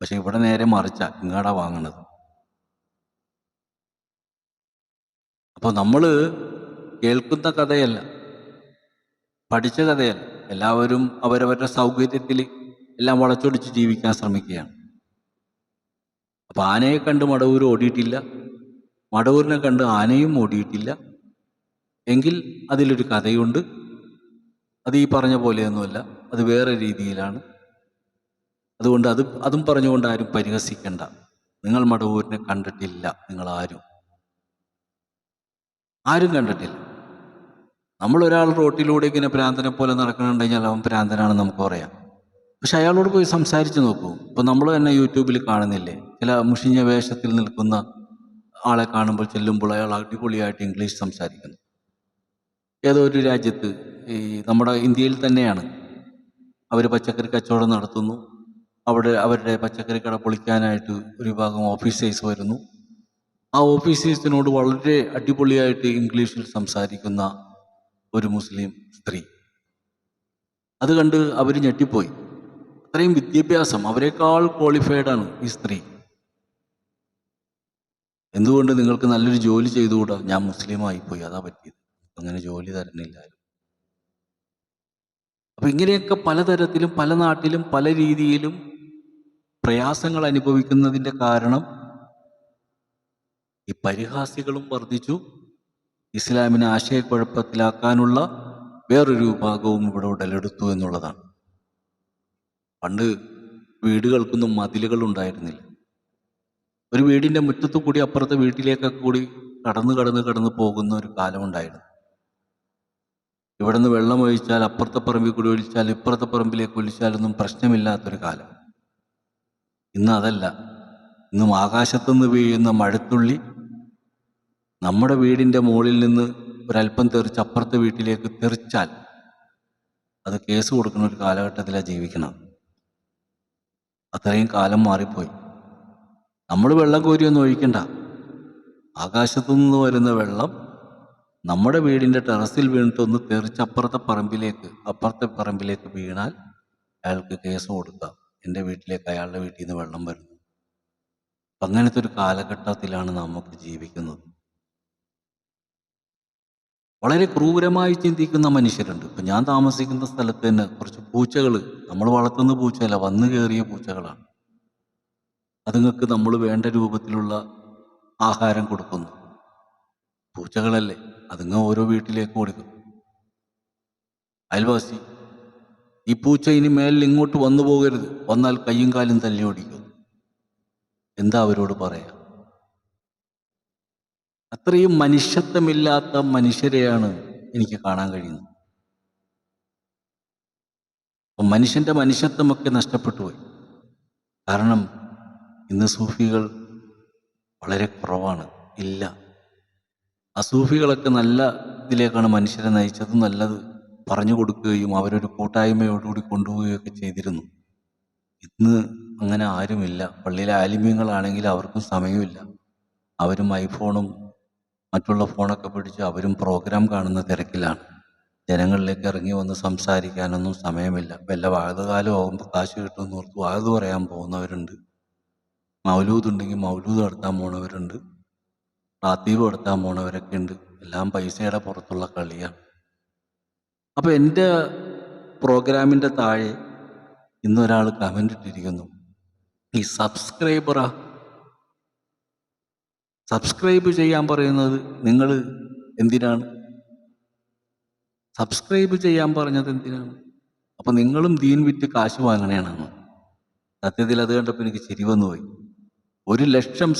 പക്ഷെ ഇവിടെ നേരെ മറിച്ചാ, ഇങ്ങോട്ടാ വാങ്ങണത്. അപ്പോൾ നമ്മൾ കേൾക്കുന്ന കഥയല്ല, പഠിച്ച കഥയല്ല. എല്ലാവരും അവരവരുടെ സൗകര്യത്തിൽ എല്ലാം വളച്ചൊടിച്ച് ജീവിക്കാൻ ശ്രമിക്കുകയാണ്. അപ്പോൾ ആനയെ കണ്ട് മടവൂർ ഓടിയിട്ടില്ല, മടവൂരിനെ കണ്ട് ആനയും ഓടിയിട്ടില്ല. എങ്കിൽ അതിലൊരു കഥയുണ്ട്. അത് ഈ പറഞ്ഞ പോലെയൊന്നുമല്ല, അത് വേറെ രീതിയിലാണ്. അതുകൊണ്ട് അതും പറഞ്ഞുകൊണ്ട് ആരും പരിഹസിക്കണ്ട. നിങ്ങൾ മടവൂരിനെ കണ്ടിട്ടില്ല, നിങ്ങൾ ആരും കണ്ടിട്ടില്ല. നമ്മളൊരാൾ റോട്ടിലൂടെ ഇങ്ങനെ ഭ്രാന്തനെ പോലെ നടക്കണമെന്നുണ്ടെങ്കിൽ അവൻ ഭ്രാന്തനാണെന്ന് നമുക്ക് പറയാം. പക്ഷെ അയാളോട് പോയി സംസാരിച്ച് നോക്കൂ. ഇപ്പോൾ നമ്മൾ തന്നെ യൂട്യൂബിൽ കാണുന്നില്ലേ, ചില മുഷിഞ്ഞ വേഷത്തിൽ നിൽക്കുന്ന ആളെ കാണുമ്പോൾ ചെല്ലുമ്പോൾ അയാൾ അടിപൊളിയായിട്ട് ഇംഗ്ലീഷ് സംസാരിക്കുന്നു. ഏതോ ഒരു രാജ്യത്ത്, ഈ നമ്മുടെ ഇന്ത്യയിൽ തന്നെയാണ്, അവർ പച്ചക്കറി കച്ചവടം നടത്തുന്നു. അവിടെ അവരുടെ പച്ചക്കറി കട പൊളിക്കാനായിട്ട് ഒരു വിഭാഗം ഓഫീസേഴ്സ് വരുന്നു. ആ ഓഫീസേഴ്സിനോട് വളരെ അടിപൊളിയായിട്ട് ഇംഗ്ലീഷിൽ സംസാരിക്കുന്ന ഒരു മുസ്ലിം സ്ത്രീ. അത് കണ്ട് അവർ ഞെട്ടിപ്പോയി. അത്രയും വിദ്യാഭ്യാസം, അവരെക്കാൾ ക്വാളിഫൈഡാണ് ഈ സ്ത്രീ. എന്തുകൊണ്ട് നിങ്ങൾക്ക് നല്ലൊരു ജോലി ചെയ്തുകൂടാ? ഞാൻ മുസ്ലിമായിപ്പോയി, അതാ പറ്റിയത്, അങ്ങനെ ജോലി തരുന്നില്ല. അപ്പം ഇങ്ങനെയൊക്കെ പലതരത്തിലും പല നാട്ടിലും പല രീതിയിലും പ്രയാസങ്ങൾ അനുഭവിക്കുന്നതിൻ്റെ കാരണം ഈ പരിഹാസികളും വർദ്ധിച്ചു. ഇസ്ലാമിനെ ആശയക്കുഴപ്പത്തിലാക്കാനുള്ള വേറൊരു വിഭാഗവും ഇവിടെ ഉടലെടുത്തു എന്നുള്ളതാണ്. പണ്ട് വീടുകൾക്കൊന്നും മതിലുകൾ ഉണ്ടായിരുന്നില്ല. ഒരു വീടിൻ്റെ മുറ്റത്തു കൂടി അപ്പുറത്തെ വീട്ടിലേക്കൊക്കെ കൂടി കടന്ന് പോകുന്ന ഒരു കാലമുണ്ടായിരുന്നു. ഇവിടെ നിന്ന് വെള്ളം ഒഴിച്ചാൽ അപ്പുറത്തെ പറമ്പിൽ കൂടി ഒഴിച്ചാൽ ഇപ്പുറത്തെ പറമ്പിലേക്ക് ഒഴിച്ചാലൊന്നും പ്രശ്നമില്ലാത്തൊരു കാലം. ഇന്ന് അതല്ല. ഇന്നും ആകാശത്തുനിന്ന് വീഴുന്ന മഴത്തുള്ളി നമ്മുടെ വീടിൻ്റെ മുകളിൽ നിന്ന് ഒരല്പം തെറിച്ച് അപ്പുറത്തെ വീട്ടിലേക്ക് തെറിച്ചാൽ അത് കേസ് കൊടുക്കുന്ന ഒരു കാലഘട്ടത്തിലാണ് ജീവിക്കണം. അത്രയും കാലം മാറിപ്പോയി. നമ്മൾ വെള്ളം കോരിയൊന്നും ഒഴിക്കണ്ട. ആകാശത്തു നിന്ന് വരുന്ന വെള്ളം നമ്മുടെ വീടിൻ്റെ ടെറസിൽ വീണിട്ടൊന്ന് തെറിച്ച് അപ്പുറത്തെ പറമ്പിലേക്ക് വീണാൽ അയാൾക്ക് കേസ് കൊടുക്കാം. എൻ്റെ വീട്ടിലേക്ക് അയാളുടെ വീട്ടിൽ നിന്ന് വെള്ളം വരുന്നു. അങ്ങനത്തെ ഒരു കാലഘട്ടത്തിലാണ് നമുക്ക് ജീവിക്കുന്നത്. വളരെ ക്രൂരമായി ചിന്തിക്കുന്ന മനുഷ്യരുണ്ട്. ഇപ്പം ഞാൻ താമസിക്കുന്ന സ്ഥലത്ത് തന്നെ കുറച്ച് പൂച്ചകൾ, നമ്മൾ വളർത്തുന്ന പൂച്ചയല്ല, വന്നു കയറിയ പൂച്ചകളാണ്. അതുങ്ങൾക്ക് നമ്മൾ വേണ്ട രൂപത്തിലുള്ള ആഹാരം കൊടുക്കുന്നു. പൂച്ചകളല്ലേ, അതുങ്ങ ഓരോ വീട്ടിലേക്ക് കൊടുക്കും. അയൽവാസി, ഈ പൂച്ച ഇനി മേലിൽ ഇങ്ങോട്ട് വന്നു പോകരുത്, വന്നാൽ കയ്യും കാലും തല്ലി ഓടിക്കും. എന്താ അവരോട് പറയാ? അത്രയും മനുഷ്യത്വമില്ലാത്ത മനുഷ്യരെയാണ് എനിക്ക് കാണാൻ കഴിയുന്നത്. അപ്പം മനുഷ്യൻ്റെ മനുഷ്യത്വമൊക്കെ നഷ്ടപ്പെട്ടു പോയി. കാരണം ഇന്ന് സൂഫികൾ വളരെ കുറവാണ്, ഇല്ല. ആ സൂഫികളൊക്കെ നല്ല ഇതിലേക്കാണ് മനുഷ്യരെ നയിച്ചത്, നല്ലത് പറഞ്ഞു കൊടുക്കുകയും അവരൊരു കൂട്ടായ്മയോടുകൂടി കൊണ്ടുപോവുകയൊക്കെ ചെയ്തിരുന്നു. ഇന്ന് അങ്ങനെ ആരുമില്ല. പള്ളിയിലെ ആലിമ്യങ്ങളാണെങ്കിൽ അവർക്കും സമയമില്ല. അവരും ഐഫോണും മറ്റുള്ള ഫോണൊക്കെ പിടിച്ച് അവരും പ്രോഗ്രാം കാണുന്ന തിരക്കിലാണ്. ജനങ്ങളിലേക്ക് ഇറങ്ങി വന്ന് സംസാരിക്കാനൊന്നും സമയമില്ല. വല്ല വാഴകാലം ആകുമ്പോൾ കാശ് കിട്ടുമെന്ന് ഓർത്ത് വാഴ് പറയാൻ പോകുന്നവരുണ്ട്. മൗലൂദ് ഉണ്ടെങ്കിൽ മൗലൂദ് നടത്താൻ പോണവരുണ്ട്. റാത്തീബ് നടത്താൻ പോണവരൊക്കെ ഉണ്ട്. എല്ലാം പൈസയുടെ പുറത്തുള്ള കളിയാണ്. അപ്പോൾ എൻ്റെ പ്രോഗ്രാമിൻ്റെ താഴെ ഇന്നൊരാൾ കമൻ്റ് ഇട്ടിരിക്കുന്നു, ഈ സബ്സ്ക്രൈബ് ചെയ്യാൻ പറയുന്നത് നിങ്ങൾ എന്തിനാണ്? സബ്സ്ക്രൈബ് ചെയ്യാൻ പറഞ്ഞത് എന്തിനാണ്? അപ്പം നിങ്ങളും ദീൻ വിറ്റ് കാശ് വാങ്ങണേണെന്ന്. സത്യത്തിൽ അത് കണ്ടപ്പോൾ എനിക്ക് ചിരി വന്നു പോയി. 1,00,000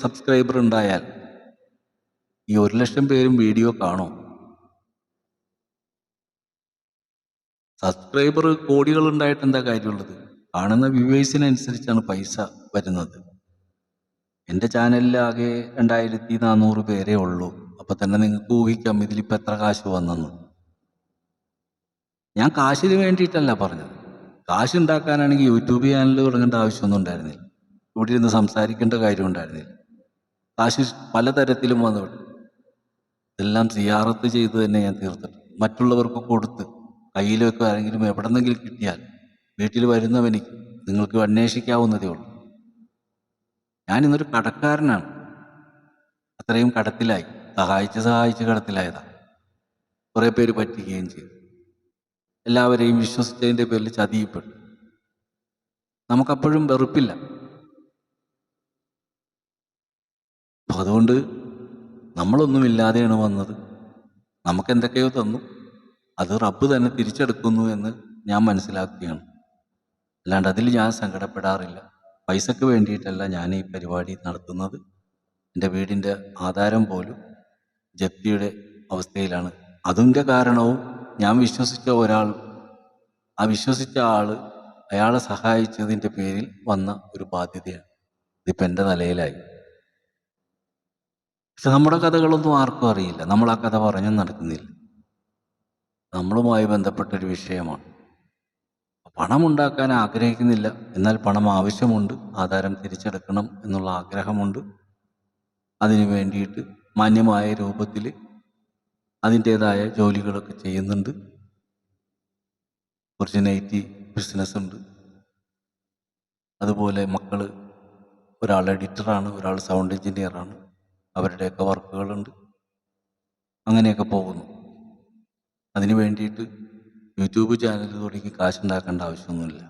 സബ്സ്ക്രൈബർ ഉണ്ടായാൽ ഈ 1,00,000 പേരും വീഡിയോ കാണും. സബ്സ്ക്രൈബർ കോടികൾ ഉണ്ടായിട്ട് എന്താ കാര്യമുള്ളത്? കാണുന്ന വ്യൂവേഴ്സിനനുസരിച്ചാണ് പൈസ വരുന്നത്. എൻ്റെ ചാനലിൽ ആകെ 2,400 പേരേ ഉള്ളൂ. അപ്പം തന്നെ നിങ്ങൾക്ക് ഊഹിക്കാം ഇതിലിപ്പോൾ എത്ര കാശ് വന്നെന്ന്. ഞാൻ കാശിന് വേണ്ടിയിട്ടല്ല പറഞ്ഞത്. കാശ് ഉണ്ടാക്കാനാണെങ്കിൽ യൂട്യൂബ് ചാനൽ തുടങ്ങേണ്ട ആവശ്യമൊന്നും ഉണ്ടായിരുന്നില്ല. ഇവിടെ ഇരുന്ന് സംസാരിക്കേണ്ട കാര്യം ഉണ്ടായിരുന്നില്ല. കാശ് പലതരത്തിലും വന്നുകൊണ്ട് ഇതെല്ലാം സിയാറത്ത് ചെയ്ത് തന്നെ ഞാൻ തീർത്തിട്ട് മറ്റുള്ളവർക്ക് കൊടുത്ത് കയ്യിലൊക്കെ ആരെങ്കിലും എവിടെന്നെങ്കിലും കിട്ടിയാൽ വീട്ടിൽ വരുന്നവനിക്ക് നിങ്ങൾക്ക് അന്വേഷിക്കാവുന്നതേ ഉള്ളൂ. ഞാനിന്നൊരു കടക്കാരനാണ്. അത്രയും കടത്തിലായി, സഹായിച്ച് കടത്തിലായതാണ്. കുറേ പേര് പറ്റിക്കുകയും ചെയ്തു. എല്ലാവരെയും വിശ്വസിച്ചതിൻ്റെ പേരിൽ ചതിയപ്പെട്ടു. നമുക്കപ്പോഴും വെറുപ്പില്ല. അപ്പം അതുകൊണ്ട് നമ്മളൊന്നുമില്ലാതെയാണ് വന്നത്. നമുക്കെന്തൊക്കെയോ തന്നു, അത് റബ്ബ് തന്നെ തിരിച്ചെടുക്കുന്നു എന്ന് ഞാൻ മനസ്സിലാക്കുകയാണ്. അല്ലാണ്ട് അതിൽ ഞാൻ സങ്കടപ്പെടാറില്ല. പൈസക്ക് വേണ്ടിയിട്ടല്ല ഞാൻ ഈ പരിപാടി നടത്തുന്നത്. എൻ്റെ വീടിൻ്റെ ആധാരം പോലും ജപ്തിയുടെ അവസ്ഥയിലാണ്. അതിൻ്റെ കാരണവും ഞാൻ വിശ്വസിച്ച ഒരാൾ, ആ വിശ്വസിച്ച ആൾ അയാളെ സഹായിച്ചതിൻ്റെ പേരിൽ വന്ന ഒരു ബാധ്യതയാണ്. ഇതിപ്പോൾ എൻ്റെ തലയിലായി. പക്ഷെ നമ്മുടെ കഥകളൊന്നും ആർക്കും അറിയില്ല. നമ്മൾ ആ കഥ പറഞ്ഞും നടക്കുന്നില്ല. നമ്മളുമായി ബന്ധപ്പെട്ടൊരു വിഷയമാണ്. പണമുണ്ടാക്കാൻ ആഗ്രഹിക്കുന്നില്ല, എന്നാൽ പണം ആവശ്യമുണ്ട്, ആധാരം തിരിച്ചെടുക്കണം എന്നുള്ള ആഗ്രഹമുണ്ട്. അതിനു വേണ്ടിയിട്ട് മാന്യമായ രൂപത്തിൽ അതിൻ്റേതായ ജോലികളൊക്കെ ചെയ്യുന്നുണ്ട്. കുറച്ച് നൈറ്റി ബിസിനസ് ഉണ്ട്. അതുപോലെ മക്കൾ, ഒരാൾ എഡിറ്ററാണ്, ഒരാൾ സൗണ്ട് എഞ്ചിനീയറാണ്. അവരുടെയൊക്കെ വർക്കുകളുണ്ട്. അങ്ങനെയൊക്കെ പോകുന്നു. അതിന് വേണ്ടിയിട്ട് യൂട്യൂബ് ചാനൽ തുടങ്ങി കാശുണ്ടാക്കേണ്ട ആവശ്യമൊന്നുമില്ല.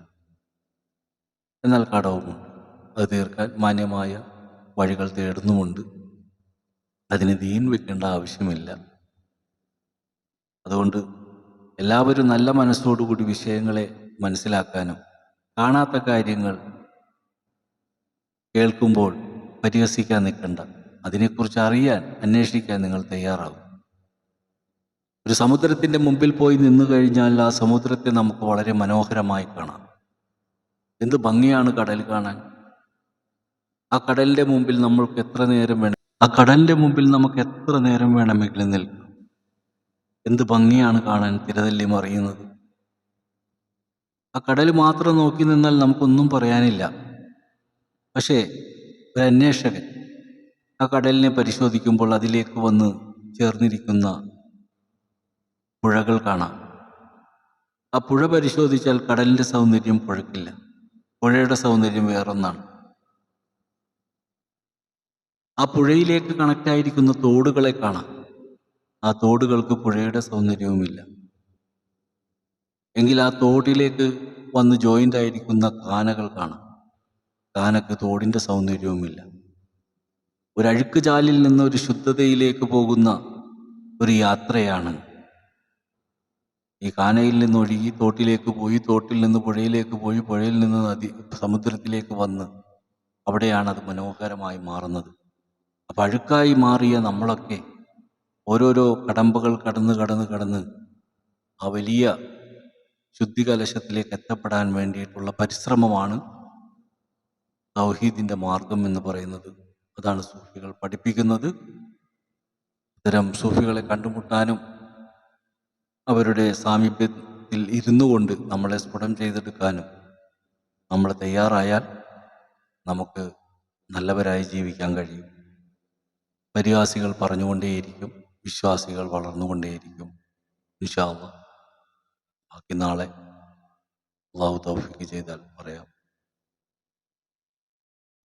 എന്നാൽ കടവുമുണ്ട്. അത് തീർക്കാൻ മാന്യമായ വഴികൾ തേടുന്നുമുണ്ട്. അതിന് ദീൻ വെക്കേണ്ട ആവശ്യമില്ല. അതുകൊണ്ട് എല്ലാവരും നല്ല മനസ്സോടുകൂടി വിഷയങ്ങളെ മനസ്സിലാക്കാനും കാണാത്ത കാര്യങ്ങൾ കേൾക്കുമ്പോൾ പരിഹസിക്കാൻ നിൽക്കണ്ട. അതിനെക്കുറിച്ച് അറിയാൻ, അന്വേഷിക്കാൻ നിങ്ങൾ തയ്യാറാവും. ഒരു സമുദ്രത്തിൻ്റെ മുമ്പിൽ പോയി നിന്നു കഴിഞ്ഞാൽ ആ സമുദ്രത്തെ നമുക്ക് വളരെ മനോഹരമായി കാണാം. എന്ത് ഭംഗിയാണ് കടൽ കാണാൻ. ആ കടലിൻ്റെ മുമ്പിൽ നമുക്ക് എത്ര നേരം വേണമെങ്കിലും നിൽക്കാം. എന്ത് ഭംഗിയാണ് കാണാൻ, തിരതല്ലി മറിയുന്നത്. ആ കടൽ മാത്രം നോക്കി നിന്നാൽ നമുക്കൊന്നും പറയാനില്ല. പക്ഷേ ഒരു അന്വേഷകൻ ആ കടലിനെ പരിശോധിക്കുമ്പോൾ അതിലേക്ക് വന്ന് ചേർന്നിരിക്കുന്ന പുഴകൾ കാണാം. ആ പുഴ പരിശോധിച്ചാൽ കടലിൻ്റെ സൗന്ദര്യം പുഴയ്ക്കില്ല. പുഴയുടെ സൗന്ദര്യം വേറൊന്നാണ്. ആ പുഴയിലേക്ക് കണക്റ്റായിരിക്കുന്ന തോടുകളെ കാണാം. ആ തോടുകൾക്ക് പുഴയുടെ സൗന്ദര്യവുമില്ല. എങ്കിൽ ആ തോട്ടിലേക്ക് വന്ന് ജോയിൻ്റ് ആയിരിക്കുന്ന കാനകൾ കാണാം. കാനക്ക് തോടിൻ്റെ സൗന്ദര്യവുമില്ല. ഒരു അഴുക്ക് ചാലിൽ നിന്ന് ഒരു ശുദ്ധതയിലേക്ക് പോകുന്ന ഒരു യാത്രയാണ് ഈ കാനയിൽ നിന്ന് ഒഴുകി തോട്ടിലേക്ക് പോയി, തോട്ടിൽ നിന്ന് പുഴയിലേക്ക് പോയി, പുഴയിൽ നിന്ന് സമുദ്രത്തിലേക്ക് വന്ന് അവിടെയാണ് അത് മനോഹരമായി മാറുന്നത്. അപ്പം അഴുക്കായി മാറിയ നമ്മളൊക്കെ ഓരോരോ കടമ്പകൾ കടന്ന് ആ വലിയ ശുദ്ധികലശത്തിലേക്ക് എത്തപ്പെടാൻ വേണ്ടിയിട്ടുള്ള പരിശ്രമമാണ് തൗഹീദിൻ്റെ മാർഗം എന്ന് പറയുന്നത്. അതാണ് സൂഫികൾ പഠിപ്പിക്കുന്നത്. ഇത്തരം സൂഫികളെ കണ്ടുമുട്ടാനും അവരുടെ സാമീപ്യത്തിൽ ഇരുന്നു കൊണ്ട് നമ്മളെ സ്ഫുടം ചെയ്തെടുക്കാനും നമ്മൾ തയ്യാറായാൽ നമുക്ക് നല്ലവരായി ജീവിക്കാൻ കഴിയും. പരിഹാസികൾ പറഞ്ഞുകൊണ്ടേയിരിക്കും, വിശ്വാസികൾ വളർന്നുകൊണ്ടേയിരിക്കും. ഇൻഷാ അല്ലാഹ് ബാക്കി നാളെ അല്ലാഹു തൗഫീഖ് ചെയ്താൽ പറയാം.